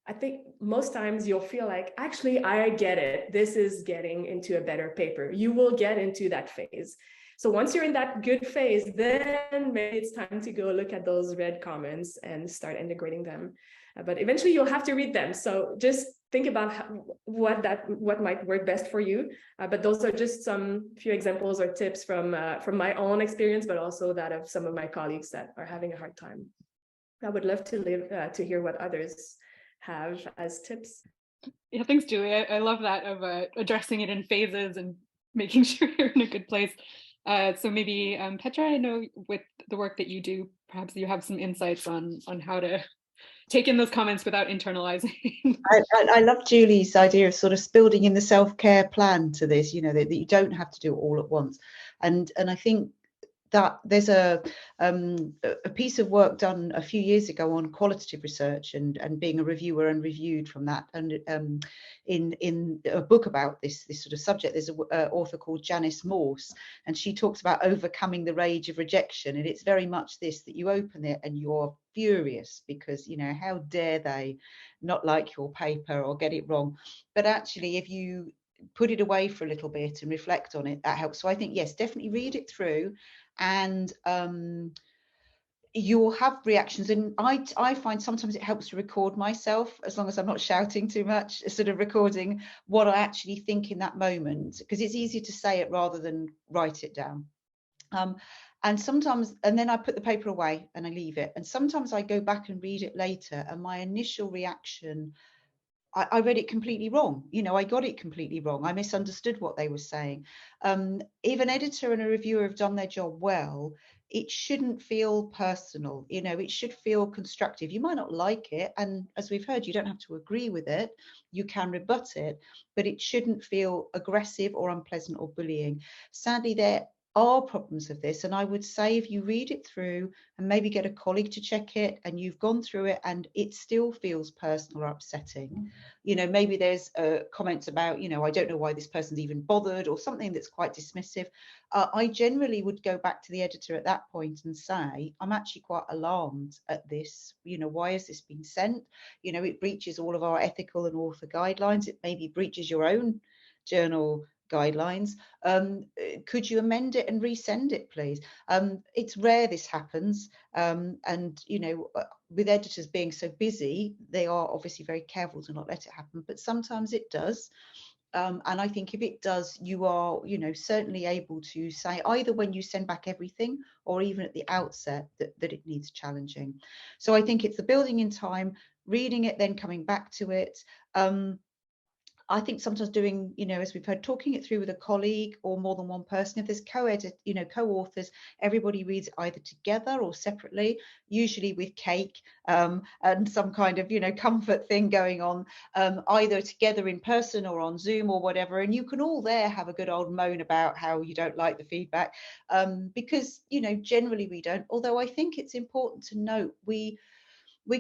I think most times you'll feel like, actually, I get it. This is getting into a better paper. You will get into that phase. So once you're in that good phase, then maybe it's time to go look at those red comments and start integrating them. But eventually you'll have to read them. So just think about what might work best for you. But those are just some few examples or tips from my own experience, but also that of some of my colleagues that are having a hard time. I would love to hear what others have as tips. Yeah, thanks, Julie. I love that of addressing it in phases and making sure you're in a good place. So maybe Petra, I know with the work that you do, perhaps you have some insights on how to take in those comments without internalizing. I love Julie's idea of sort of building in the self-care plan to this, you know, that you don't have to do it all at once. And I think that there's a piece of work done a few years ago on qualitative research and being a reviewer and reviewed from that. And in a book about this sort of subject, there's an author called Janice Morse, and she talks about overcoming the rage of rejection. And it's very much this, that you open it and you're furious because, you know, how dare they not like your paper or get it wrong. But actually, if you put it away for a little bit and reflect on it, that helps. So I think, yes, definitely read it through, and you'll have reactions. And I find sometimes it helps to record myself, as long as I'm not shouting too much, sort of recording what I actually think in that moment, because it's easier to say it rather than write it down. And sometimes, and then I put the paper away and I leave it. And sometimes I go back and read it later, and my initial reaction, I read it completely wrong. You know, I got it completely wrong. I misunderstood what they were saying. If an editor and a reviewer have done their job well, it shouldn't feel personal. You know, it should feel constructive. You might not like it, and as we've heard, you don't have to agree with it. You can rebut it, but it shouldn't feel aggressive or unpleasant or bullying. Sadly, there are problems of this, and I would say if you read it through and maybe get a colleague to check it, and you've gone through it and it still feels personal or upsetting, you know, maybe there's comments about, you know, I don't know why this person's even bothered, or something that's quite dismissive, I generally would go back to the editor at that point and say, I'm actually quite alarmed at this. You know, why has this been sent? You know, it breaches all of our ethical and author guidelines. It maybe breaches your own journal guidelines. Could you amend it and resend it, please? It's rare this happens, and you know, with editors being so busy, they are obviously very careful to not let it happen, but sometimes it does. And I think if it does, you are, you know, certainly able to say either when you send back everything or even at the outset that it needs challenging. So I think it's the building in time, reading it, then coming back to it. I think sometimes doing, you know, as we've heard, talking it through with a colleague or more than one person. If there's co-edit, you know, co-authors, everybody reads it either together or separately, usually with cake and some kind of, you know, comfort thing going on, either together in person or on Zoom or whatever. And you can all there have a good old moan about how you don't like the feedback, because, you know, generally we don't. Although I think it's important to note we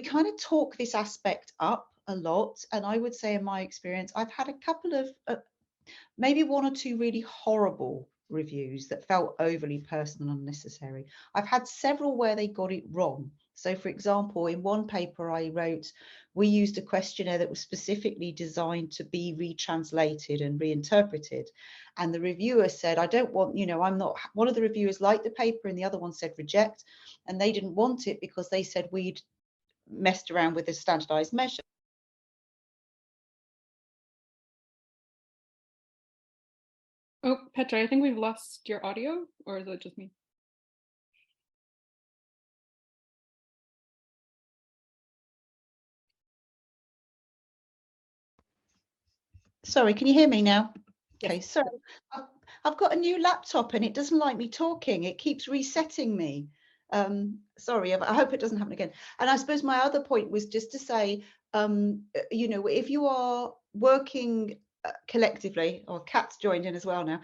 kind of talk this aspect up a lot, and I would say in my experience I've had a couple of maybe one or two really horrible reviews that felt overly personal and unnecessary. I've had several where they got it wrong. So for example, in one paper I wrote, we used a questionnaire that was specifically designed to be retranslated and reinterpreted, and the reviewer said, I don't want, you know, I'm not, one of the reviewers liked the paper and the other one said reject, and they didn't want it because they said we'd messed around with a standardized measure. Oh, Petra, I think we've lost your audio, or is it just me? Sorry, can you hear me now? Yes. Okay, sorry. I've got a new laptop and it doesn't like me talking. It keeps resetting me. Sorry, I hope it doesn't happen again. And I suppose my other point was just to say, you know, if you are working collectively, or Kat's joined in as well now,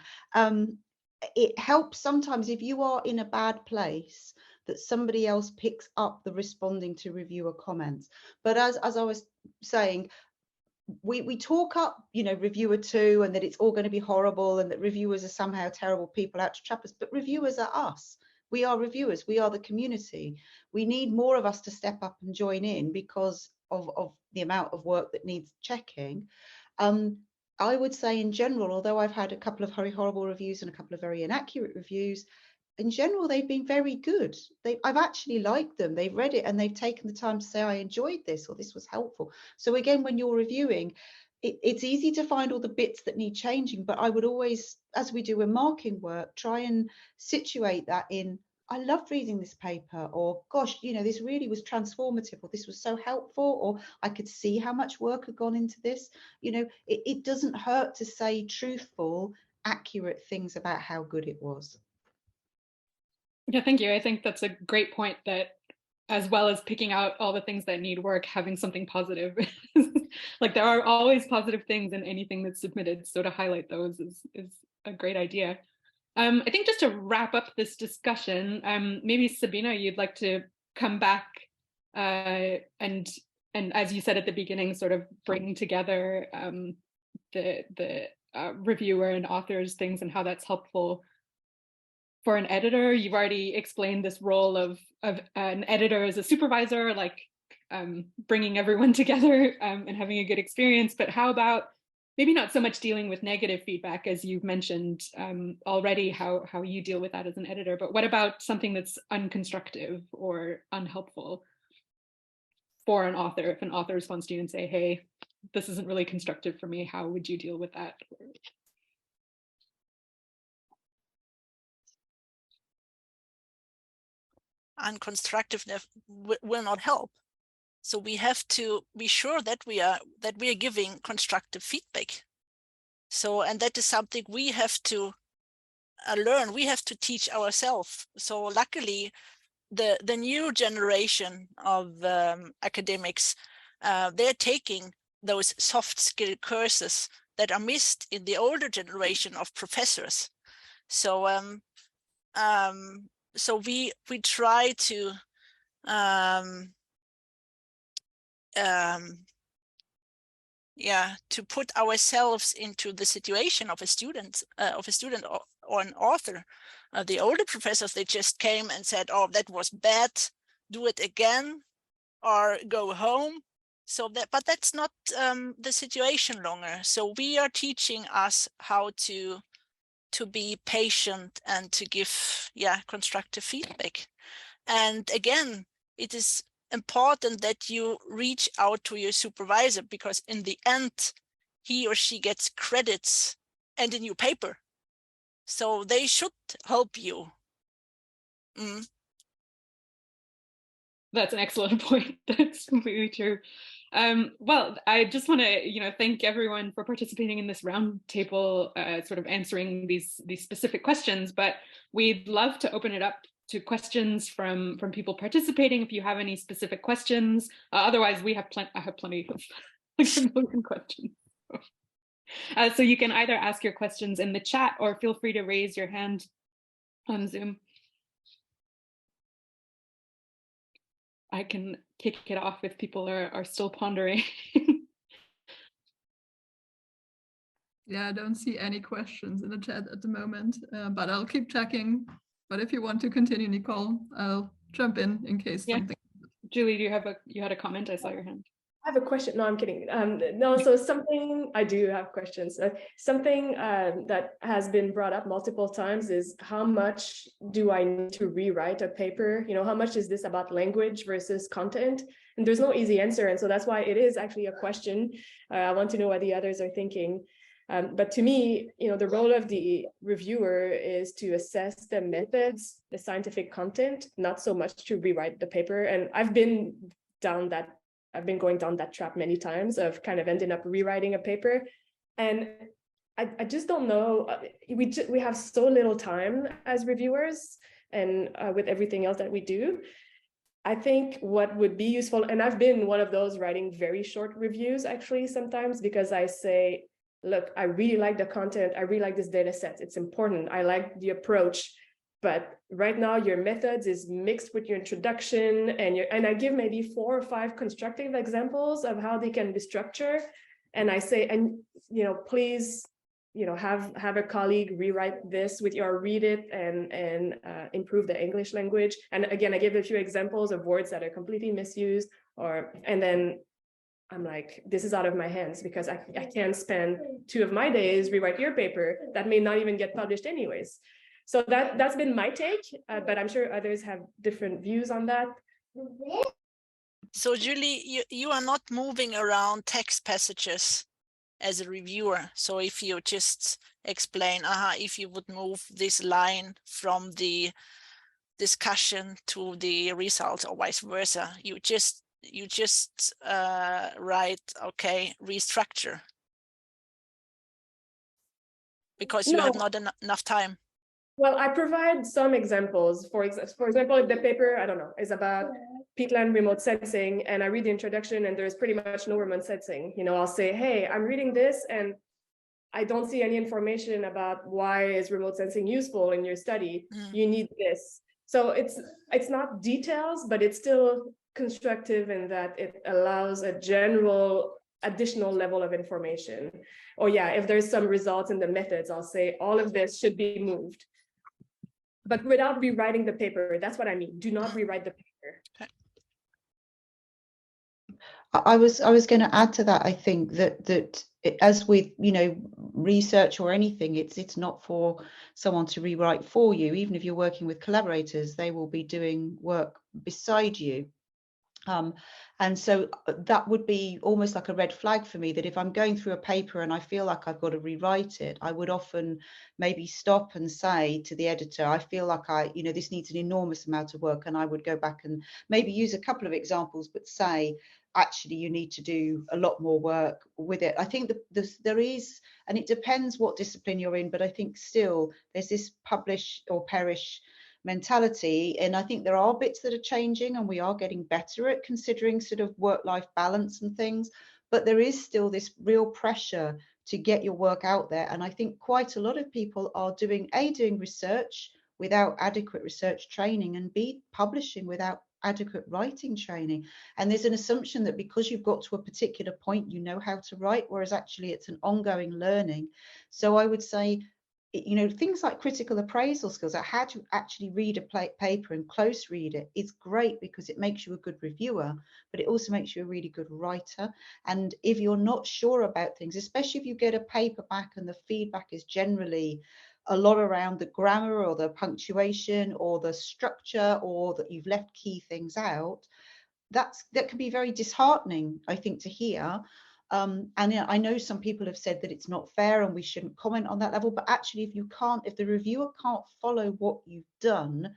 it helps sometimes if you are in a bad place that somebody else picks up the responding to reviewer comments. But as I was saying, we talk up, you know, reviewer 2 and that it's all going to be horrible and that reviewers are somehow terrible people out to trap us, but reviewers are us. We are reviewers, we are the community. We need more of us to step up and join in because of the amount of work that needs checking. I would say in general, although I've had a couple of very horrible reviews and a couple of very inaccurate reviews, in general, they've been very good. I've actually liked them. They've read it and they've taken the time to say, I enjoyed this, or this was helpful. So again, when you're reviewing, it's easy to find all the bits that need changing, but I would always, as we do when marking work, try and situate that in, I loved reading this paper, or gosh, you know, this really was transformative, or this was so helpful, or I could see how much work had gone into this. You know, it doesn't hurt to say truthful, accurate things about how good it was. Yeah, thank you. I think that's a great point, that as well as picking out all the things that need work, having something positive. Like, there are always positive things in anything that's submitted. So to highlight those is a great idea. I think just to wrap up this discussion, maybe Sabine, you'd like to come back and as you said at the beginning, sort of bring together the reviewer and authors things and how that's helpful for an editor. You've already explained this role of an editor as a supervisor, like bringing everyone together and having a good experience. But how about maybe not so much dealing with negative feedback, as you've mentioned already, how you deal with that as an editor, but what about something that's unconstructive or unhelpful for an author? If an author responds to you and say, hey, this isn't really constructive for me, how would you deal with that? Unconstructiveness will not help. So we have to be sure that we are giving constructive feedback. So, and that is something we have to learn. We have to teach ourselves. So luckily, the new generation of academics, they're taking those soft skill courses that are missed in the older generation of professors. So so we try to to put ourselves into the situation of a student or an author. The older professors, they just came and said, oh, that was bad, do it again or go home. So but that's not the situation longer. So we are teaching us how to be patient and to give constructive feedback. And again, it is important that you reach out to your supervisor, because in the end, he or she gets credits and a new paper. So they should help you. That's an excellent point. That's completely true. Well, I just want to, thank everyone for participating in this roundtable, sort of answering these specific questions. But we'd love to open it up to questions from people participating. If you have any specific questions, otherwise I have plenty of questions. So you can either ask your questions in the chat or feel free to raise your hand on Zoom. I can kick it off if people are still pondering. Yeah, I don't see any questions in the chat at the moment, but I'll keep checking. But if you want to continue, Nicole, I'll jump in case something. Julie, you had a comment? I saw your hand. I have a question. No, I'm kidding. No, so something, I do have questions. Something that has been brought up multiple times is, how much do I need to rewrite a paper? How much is this about language versus content? And there's no easy answer. And so that's why it is actually a question. I want to know what the others are thinking. But to me, the role of the reviewer is to assess the methods, the scientific content, not so much to rewrite the paper. And I've been going down that trap many times of kind of ending up rewriting a paper. And I just don't know. We have so little time as reviewers, and with everything else that we do. I think what would be useful, and I've been one of those writing very short reviews actually sometimes, because I say, look, I really like the content. I really like this data set. It's important. I like the approach. But right now, your methods is mixed with your introduction, and I give maybe 4 or 5 constructive examples of how they can be structured. And I say, please, have a colleague rewrite this with you, or read it and improve the English language. And again, I give a few examples of words that are completely misused, and then I'm like, this is out of my hands, because I can't spend 2 of my days rewrite your paper that may not even get published anyways. So that's been my take, but I'm sure others have different views on that. So Julie, you are not moving around text passages as a reviewer. So if you just explain, if you would move this line from the discussion to the result or vice versa, you just write, okay, restructure, because you have not enough time. Well, I provide some examples. For example, if the paper, I don't know, is about peatland remote sensing, and I read the introduction and there's pretty much no remote sensing, I'll say, hey, I'm reading this and I don't see any information about why is remote sensing useful in your study. You need this. So it's not details, but it's still constructive in that it allows a general additional level of information. Or yeah, if there's some results in the methods, I'll say all of this should be moved, but without rewriting the paper. That's what I mean. Do not rewrite the paper. I was going to add to that. I think that as with research or anything, it's not for someone to rewrite for you. Even if you're working with collaborators, they will be doing work beside you. And so that would be almost like a red flag for me, that if I'm going through a paper and I feel like I've got to rewrite it, I would often maybe stop and say to the editor, I feel like this needs an enormous amount of work, and I would go back and maybe use a couple of examples, but say, actually, you need to do a lot more work with it. I think that there is, and it depends what discipline you're in, but I think still there's this publish or perish mentality, and I think there are bits that are changing and we are getting better at considering sort of work-life balance and things, but there is still this real pressure to get your work out there. And I think quite a lot of people are doing research without adequate research training, and B, publishing without adequate writing training. And there's an assumption that because you've got to a particular point, you know how to write, whereas actually it's an ongoing learning. So I would say, things like critical appraisal skills, like how to actually read a paper and close read it, is great because it makes you a good reviewer, but it also makes you a really good writer. And if you're not sure about things, especially if you get a paper back and the feedback is generally a lot around the grammar or the punctuation or the structure, or that you've left key things out, that can be very disheartening, I think, to hear. And I know some people have said that it's not fair and we shouldn't comment on that level, but actually if the reviewer can't follow what you've done,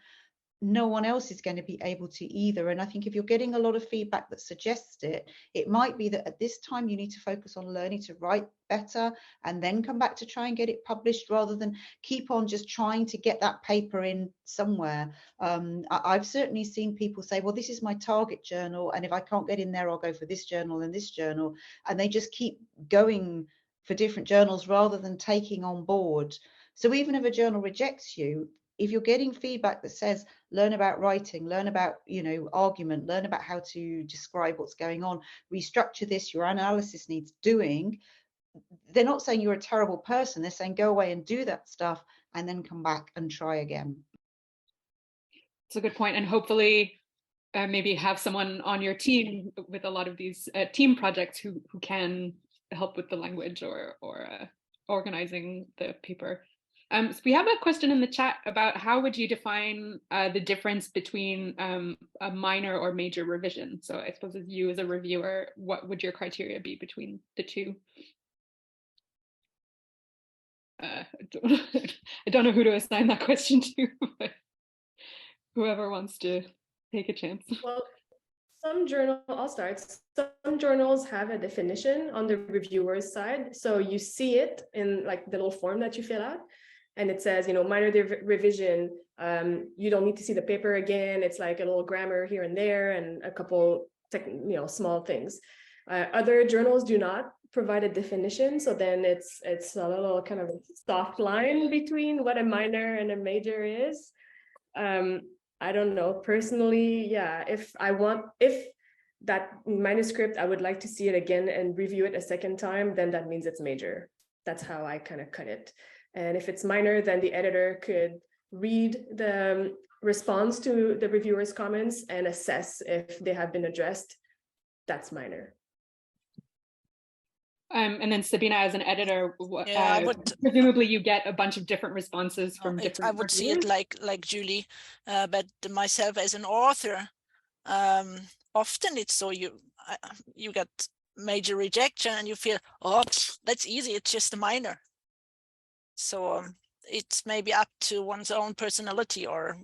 no one else is going to be able to either. And I think if you're getting a lot of feedback that suggests it might be that at this time you need to focus on learning to write better and then come back to try and get it published, rather than keep on just trying to get that paper in somewhere. I've certainly seen people say, well, this is my target journal, and if I can't get in there, I'll go for this journal and this journal. And they just keep going for different journals rather than taking on board. So even if a journal rejects you, if you're getting feedback that says, learn about writing, learn about, argument, learn about how to describe what's going on, restructure this, your analysis needs doing, they're not saying you're a terrible person. They're saying, go away and do that stuff and then come back and try again. It's a good point. And hopefully maybe have someone on your team with a lot of these team projects who can help with the language or organizing the paper. So we have a question in the chat about how would you define the difference between a minor or major revision? So I suppose as you as a reviewer, what would your criteria be between the two? I don't know who to assign that question to, but whoever wants to take a chance. Well, I'll start. Some journals have a definition on the reviewer's side. So you see it in like the little form that you fill out. And it says, minor revision, you don't need to see the paper again. It's like a little grammar here and there and a couple, small things. Other journals do not provide a definition. So then it's a little kind of soft line between what a minor and a major is. I don't know, personally, yeah, if that manuscript, I would like to see it again and review it a second time, then that means it's major. That's how I kind of cut it. And if it's minor, then the editor could read the response to the reviewer's comments and assess if they have been addressed. That's minor. And then Sabine, as an editor, Yeah, I would, presumably you get a bunch of different responses from different I would see it like Julie, but myself as an author, often it's so you get major rejection and you feel, oh, that's easy, it's just a minor. So it's maybe up to one's own personality or.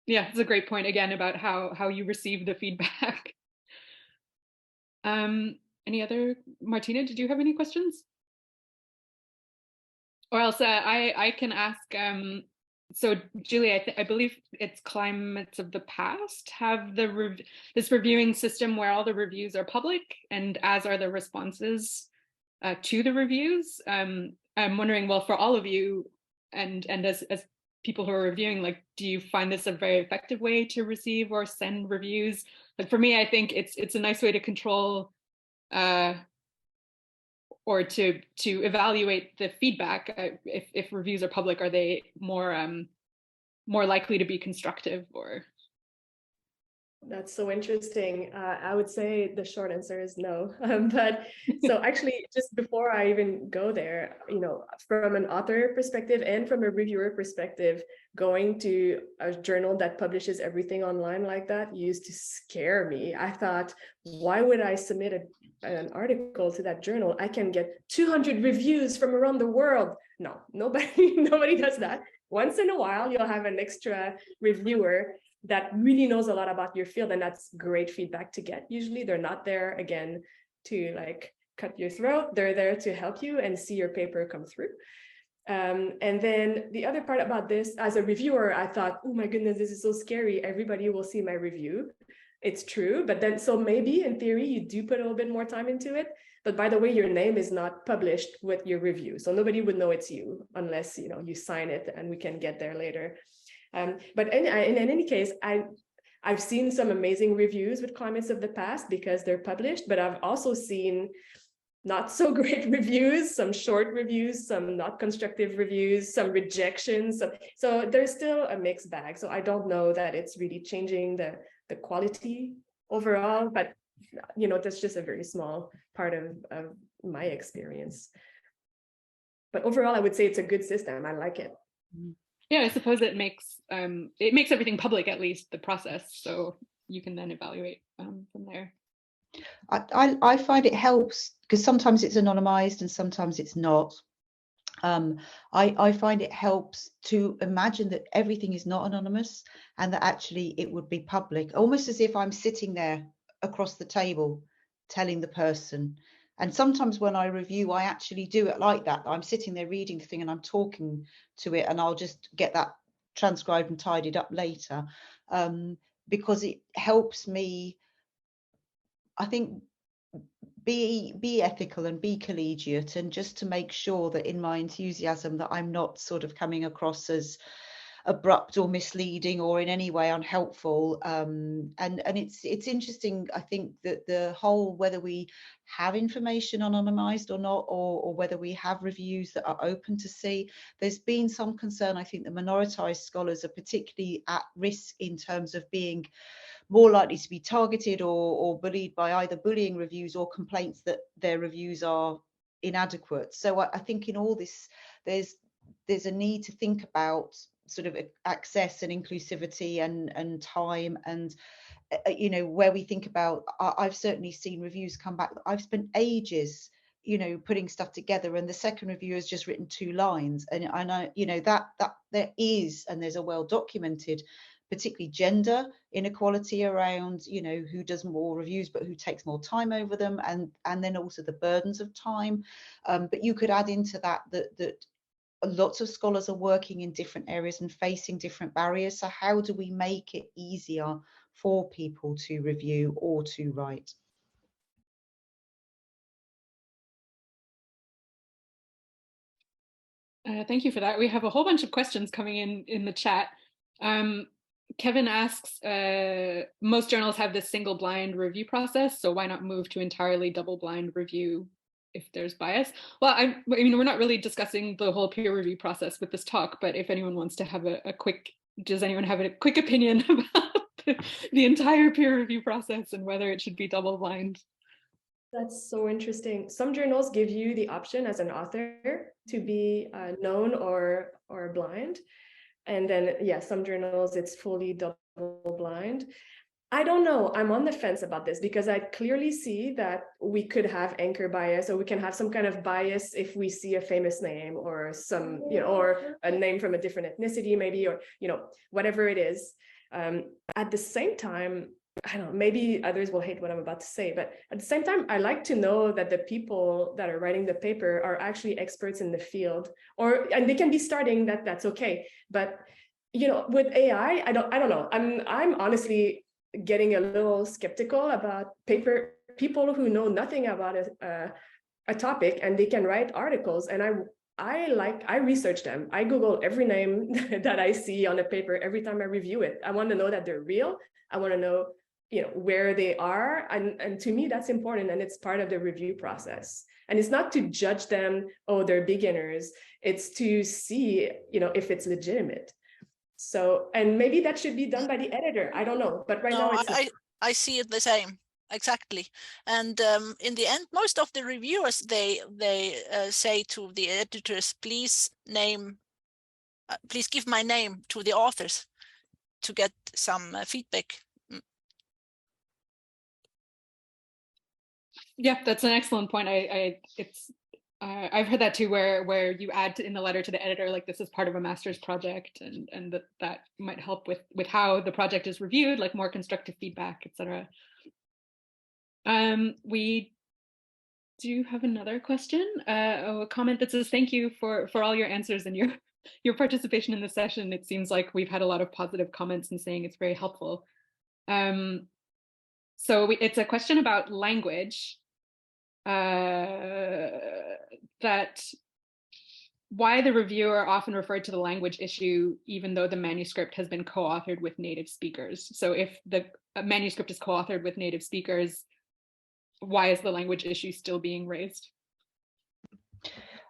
Yeah, it's a great point again about how you receive the feedback. Any other, Martina, did you have any questions? Or else I can ask, so Julie, I believe it's Climates of the Past have this reviewing system where all the reviews are public and as are the responses to the reviews. I'm wondering, well, for all of you and as people who are reviewing, like, do you find this a very effective way to receive or send reviews? Like for me, I think it's a nice way to control or to evaluate the feedback. If reviews are public, are they more likely to be constructive? Or that's so interesting. I would say the short answer is no. But so actually, just before I even go there, you know, from an author perspective and from a reviewer perspective, going to a journal that publishes everything online like that used to scare me. I thought, why would I submit an article to that journal? I can get 200 reviews from around the world. No, nobody does that. Once in a while, you'll have an extra reviewer that really knows a lot about your field, and that's great feedback to get. Usually they're not there again to like cut your throat. They're there to help you and see your paper come through. And then the other part about this, as a reviewer, I thought, oh my goodness, this is so scary. Everybody will see my review. It's true, but then so maybe in theory you do put a little bit more time into it. But by the way, your name is not published with your review, so nobody would know it's you unless you sign it, and we can get there later. But in any case, I've seen some amazing reviews with Climates of the Past because they're published, but I've also seen not so great reviews, some short reviews, some not constructive reviews, some rejections. So there's still a mixed bag. So I don't know that it's really changing the quality overall, but that's just a very small part of my experience. But overall, I would say it's a good system. I like it. Yeah, I suppose it makes everything public, at least the process, so you can then evaluate from there. I find it helps because sometimes it's anonymized and sometimes it's not. I find it helps to imagine that everything is not anonymous and that actually it would be public, almost as if I'm sitting there across the table telling the person. And sometimes when I review, I actually do it like that. I'm sitting there reading the thing and I'm talking to it, and I'll just get that transcribed and tidied up later, because it helps me, I think, be ethical and be collegiate, and just to make sure that in my enthusiasm that I'm not sort of coming across as abrupt or misleading or in any way unhelpful. And it's interesting, I think, that the whole, whether we have information anonymized or not, or whether we have reviews that are open to see, there's been some concern. I think the minoritized scholars are particularly at risk in terms of being more likely to be targeted or bullied by either bullying reviews or complaints that their reviews are inadequate. So I think in all this, there's a need to think about sort of access and inclusivity and time, and where we think about, I've certainly seen reviews come back that I've spent ages putting stuff together, and the second review has just written 2 lines, and I know that there is, and there's a well documented, particularly gender inequality around who does more reviews but who takes more time over them, and then also the burdens of time, but you could add into that lots of scholars are working in different areas and facing different barriers. So how do we make it easier for people to review or to write? Thank you for that. We have a whole bunch of questions coming in the chat. Kevin asks, most journals have this single blind review process, so why not move to entirely double blind review if there's bias? Well, I mean, we're not really discussing the whole peer review process with this talk, but if anyone wants to have a quick, does anyone have a quick opinion about the entire peer review process and whether it should be double blind. That's so interesting. Some journals give you the option as an author to be known or blind. And then, yeah, some journals, it's fully double blind. I don't know. I'm on the fence about this because I clearly see that we could have anchor bias, or we can have some kind of bias if we see a famous name or some, or a name from a different ethnicity, maybe, or, whatever it is. At the same time, I don't know, maybe others will hate what I'm about to say, but at the same time, I like to know that the people that are writing the paper are actually experts in the field, and they can be starting, that's okay. But, with AI, I don't know. I'm honestly getting a little skeptical about people who know nothing about a topic, and they can write articles. And I research them. I Google every name that I see on a paper every time I review it. I want to know that they're real. I want to know, where they are. And to me, that's important. And it's part of the review process. And it's not to judge them, oh, they're beginners. It's to see, if it's legitimate. So, and maybe that should be done by the editor. I don't know, but right now it's I see it the same, exactly. And in the end, most of the reviewers, they say to the editors, please give my name to the authors to get some feedback. Yeah, that's an excellent point. I've heard that too, where you add in the letter to the editor, like, this is part of a master's project, and that might help with how the project is reviewed, like more constructive feedback, etc. We do have another question, a comment that says, thank you for all your answers and your participation in the session. It seems like we've had a lot of positive comments and saying it's very helpful. So it's a question about language. That why the reviewer often referred to the language issue, even though the manuscript has been co-authored with native speakers. So if the manuscript is co-authored with native speakers, why is the language issue still being raised?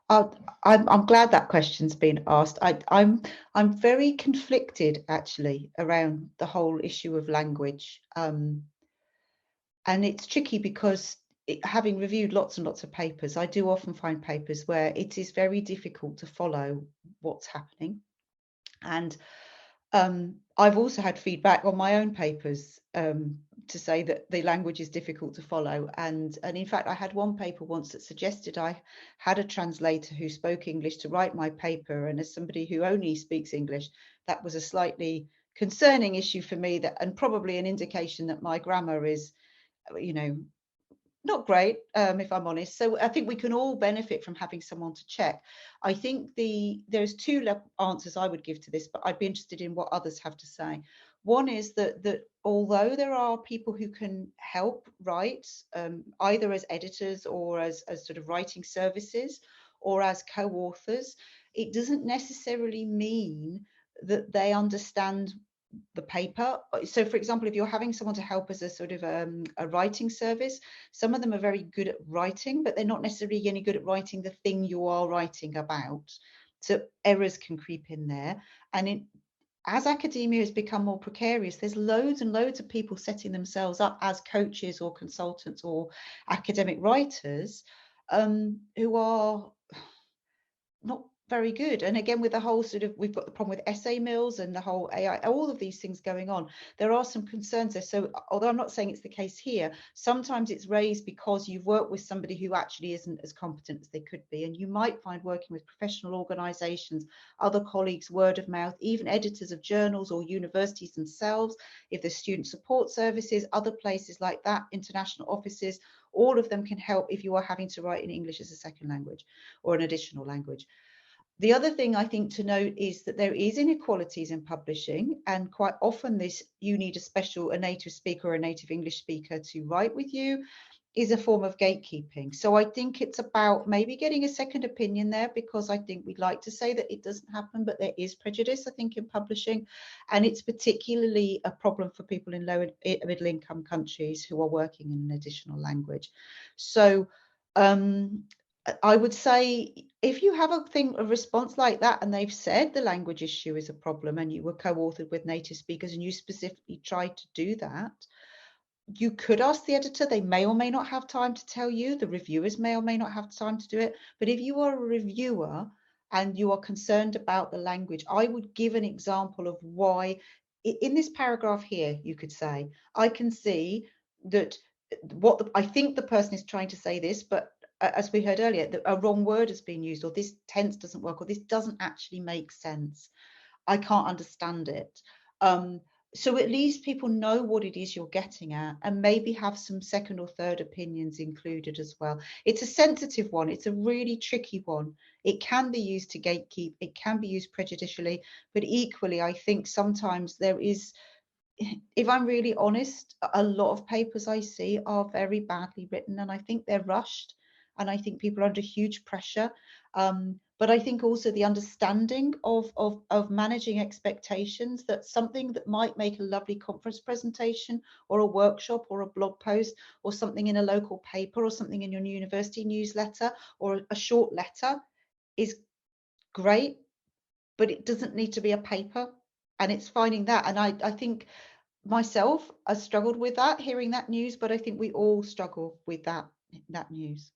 I'm glad that question's been asked. I'm very conflicted, actually, around the whole issue of language. And it's tricky because having reviewed lots and lots of papers, I do often find papers where it is very difficult to follow what's happening. And I've also had feedback on my own papers to say that the language is difficult to follow. And in fact, I had one paper once that suggested I had a translator who spoke English to write my paper. And as somebody who only speaks English, that was a slightly concerning issue for me, and probably an indication that my grammar is, not great, if I'm honest. So I think we can all benefit from having someone to check. I think there's two answers I would give to this, but I'd be interested in what others have to say. One is that although there are people who can help write, either as editors or as sort of writing services or as co-authors, it doesn't necessarily mean that they understand the paper. So, for example, if you're having someone to help as a sort of a writing service, some of them are very good at writing, but they're not necessarily any good at writing the thing you are writing about. So errors can creep in there. And as academia has become more precarious, there's loads and loads of people setting themselves up as coaches or consultants or academic writers who are not very good. And again, with the whole sort of, we've got the problem with essay mills and the whole AI, all of these things going on, there are some concerns there. So although I'm not saying it's the case here, sometimes it's raised because you've worked with somebody who actually isn't as competent as they could be. And you might find working with professional organizations, other colleagues, word of mouth, even editors of journals or universities themselves, if there's student support services, other places like that, international offices, all of them can help if you are having to write in English as a second language or an additional language. The other thing I think to note is that there is inequalities in publishing, and quite often you need a native speaker or a native English speaker to write with you is a form of gatekeeping. So I think it's about maybe getting a second opinion there, because I think we'd like to say that it doesn't happen, but there is prejudice, I think, in publishing, and it's particularly a problem for people in low and middle income countries who are working in an additional language. So I would say if you have a response like that and they've said the language issue is a problem and you were co-authored with native speakers and you specifically tried to do that, you could ask the editor. They may or may not have time to tell you. The reviewers may or may not have time to do it. But if you are a reviewer and you are concerned about the language, I would give an example of why. In this paragraph here, you could say, I can see that I think the person is trying to say this, but as we heard earlier, that a wrong word has been used, or this tense doesn't work, or this doesn't actually make sense. I can't understand it. So at least people know what it is you're getting at, and maybe have some second or third opinions included as well. It's a sensitive one. It's a really tricky one. It can be used to gatekeep. It can be used prejudicially, but equally, I think sometimes there is, if I'm really honest, a lot of papers I see are very badly written, and I think they're rushed, and I think people are under huge pressure. But I think also the understanding of managing expectations, that something that might make a lovely conference presentation or a workshop or a blog post or something in a local paper or something in your university newsletter or a short letter is great, but it doesn't need to be a paper. And it's finding that. And I think myself, I struggled with that, hearing that news, but I think we all struggle with that news.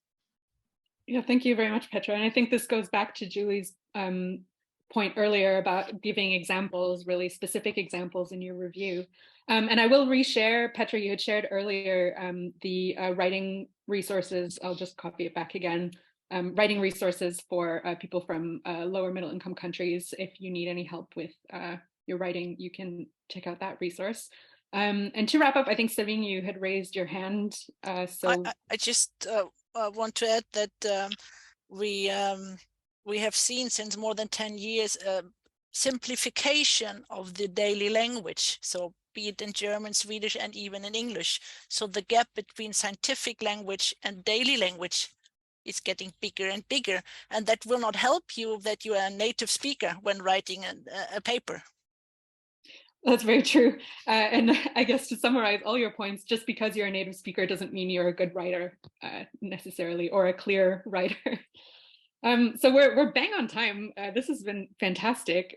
Yeah, thank you very much, Petra. And I think this goes back to Julie's point earlier about giving examples, really specific examples in your review. And I will reshare, Petra, you had shared earlier the writing resources. I'll just copy it back again. Writing resources for people from lower middle income countries. If you need any help with your writing, you can check out that resource. And to wrap up, I think Sabine, you had raised your hand. So I just want to add that we have seen since more than 10 years simplification of the daily language. So be it in German, Swedish, and even in English. So the gap between scientific language and daily language is getting bigger and bigger, and that will not help you that you are a native speaker when writing a paper. That's very true. And I guess to summarize all your points, just because you're a native speaker doesn't mean you're a good writer necessarily, or a clear writer. So we're bang on time. This has been fantastic.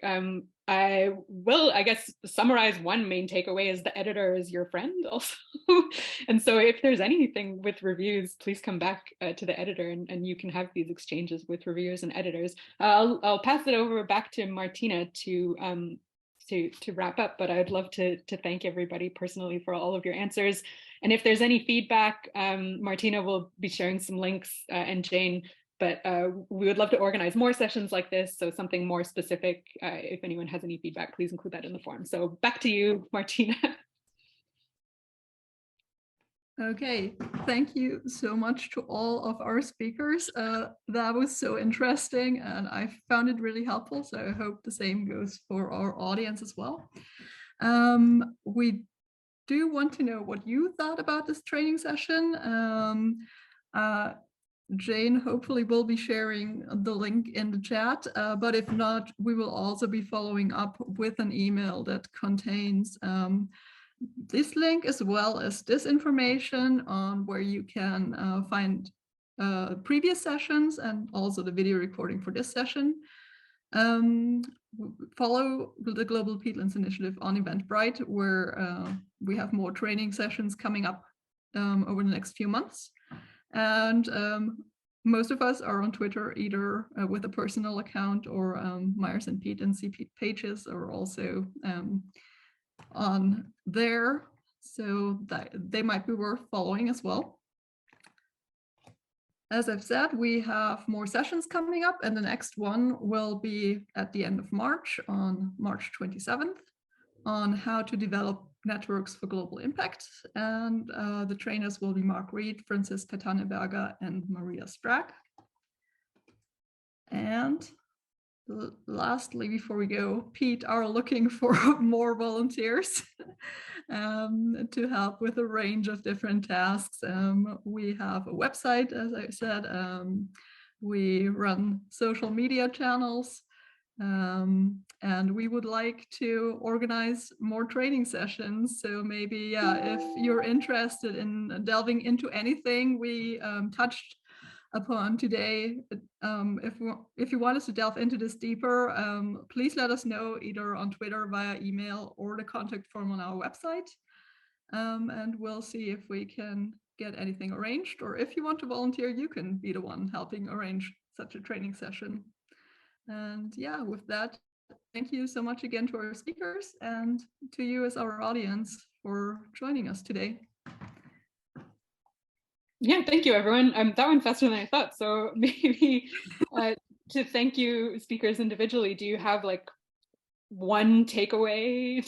I will, I guess, summarize one main takeaway is the editor is your friend also. And so if there's anything with reviews, please come back to the editor and you can have these exchanges with reviewers and editors. I'll pass it over back to Martina to wrap up, but I'd love to thank everybody personally for all of your answers. And if there's any feedback, Martina will be sharing some links and Jane, but we would love to organize more sessions like this. So something more specific, if anyone has any feedback, please include that in the form. So back to you, Martina. Okay, thank you so much to all of our speakers. That was so interesting and I found it really helpful. So I hope the same goes for our audience as well. We do want to know what you thought about this training session. Jane hopefully will be sharing the link in the chat, but if not, we will also be following up with an email that contains this link as well as this information on where you can find previous sessions and also the video recording for this session. Follow the Global Peatlands Initiative on Eventbrite, where we have more training sessions coming up over the next few months. And most of us are on Twitter, either with a personal account or Myers and Pete and CP pages are also on there, so that they might be worth following as well. As I've said, we have more sessions coming up, and the next one will be at the end of March, on March 27th, on how to develop networks for global impact. And the trainers will be Mark Reed, Franziska Tanneberger, and Maria Strack. And lastly, before we go, Pete are looking for more volunteers to help with a range of different tasks. We have a website, as I said. We run social media channels. And we would like to organize more training sessions. So maybe, yeah, if you're interested in delving into anything we touched upon today. If you want us to delve into this deeper, please let us know either on Twitter, via email, or the contact form on our website. And we'll see if we can get anything arranged, or if you want to volunteer, you can be the one helping arrange such a training session. And yeah, with that, thank you so much again to our speakers and to you as our audience for joining us today. Yeah, thank you, everyone. That went faster than I thought. So maybe to thank you speakers individually, do you have like one takeaway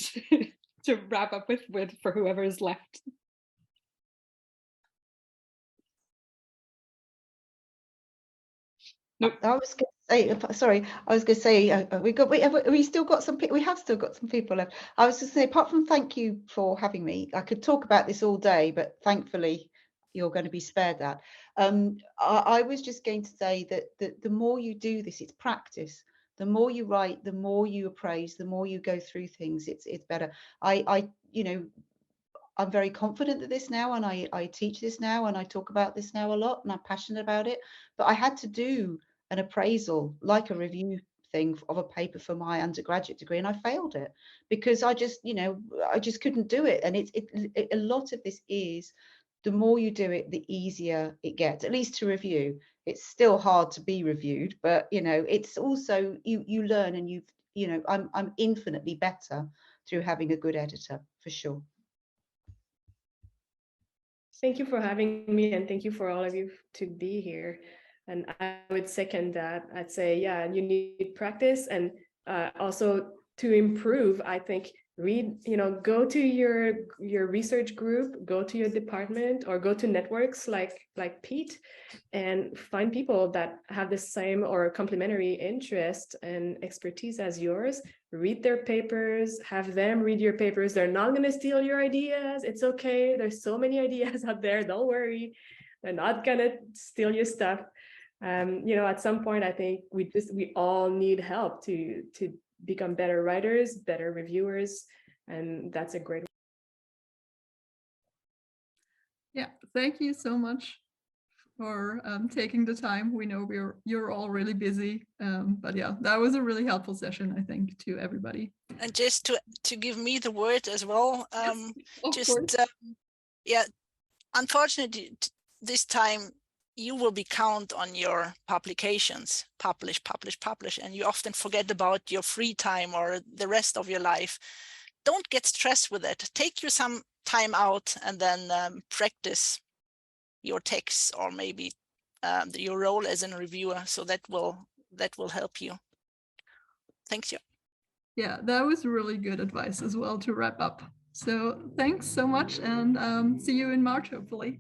to wrap up with for whoever's left? Nope. I was going to say, sorry, I was going to say, we still got some people, we have still got some people left. I was just saying, apart from thank you for having me, I could talk about this all day, but thankfully you're going to be spared that. I was just going to say that the more you do this, it's practice. The more you write, the more you appraise, the more you go through things, it's better. You know, I'm very confident at this now, and I teach this now, and I talk about this now a lot, and I'm passionate about it. But I had to do an appraisal, like a review thing of a paper for my undergraduate degree, and I failed it because I just couldn't do it. And a lot of this is, the more you do it, the easier it gets, at least to review. It's still hard to be reviewed, but you know, it's also you learn, and I'm infinitely better through having a good editor, for sure. Thank you for having me, and thank you for all of you to be here. And I would second that. I'd say, yeah, you need practice, and also to improve, I think, go to your research group, go to your department, or go to networks like Pete, and find people that have the same or complementary interest and expertise as yours. Read their papers, have them read your papers. They're not going to steal your ideas. It's okay. There's so many ideas out there. Don't worry. They're not going to steal your stuff. At some point, I think we all need help to become better writers, better reviewers, and that's a great. Yeah, thank you so much for taking the time. We know you're all really busy, but yeah, that was a really helpful session, I think, to everybody. And just to give me the word as well, Yes, unfortunately, this time you will be count on your publications, publish, and you often forget about your free time or the rest of your life. Don't get stressed with it. Take you some time out and then practice your text, or maybe your role as a reviewer. So that will help you. Thank you. Yeah, that was really good advice as well to wrap up. So thanks so much, and see you in March, hopefully.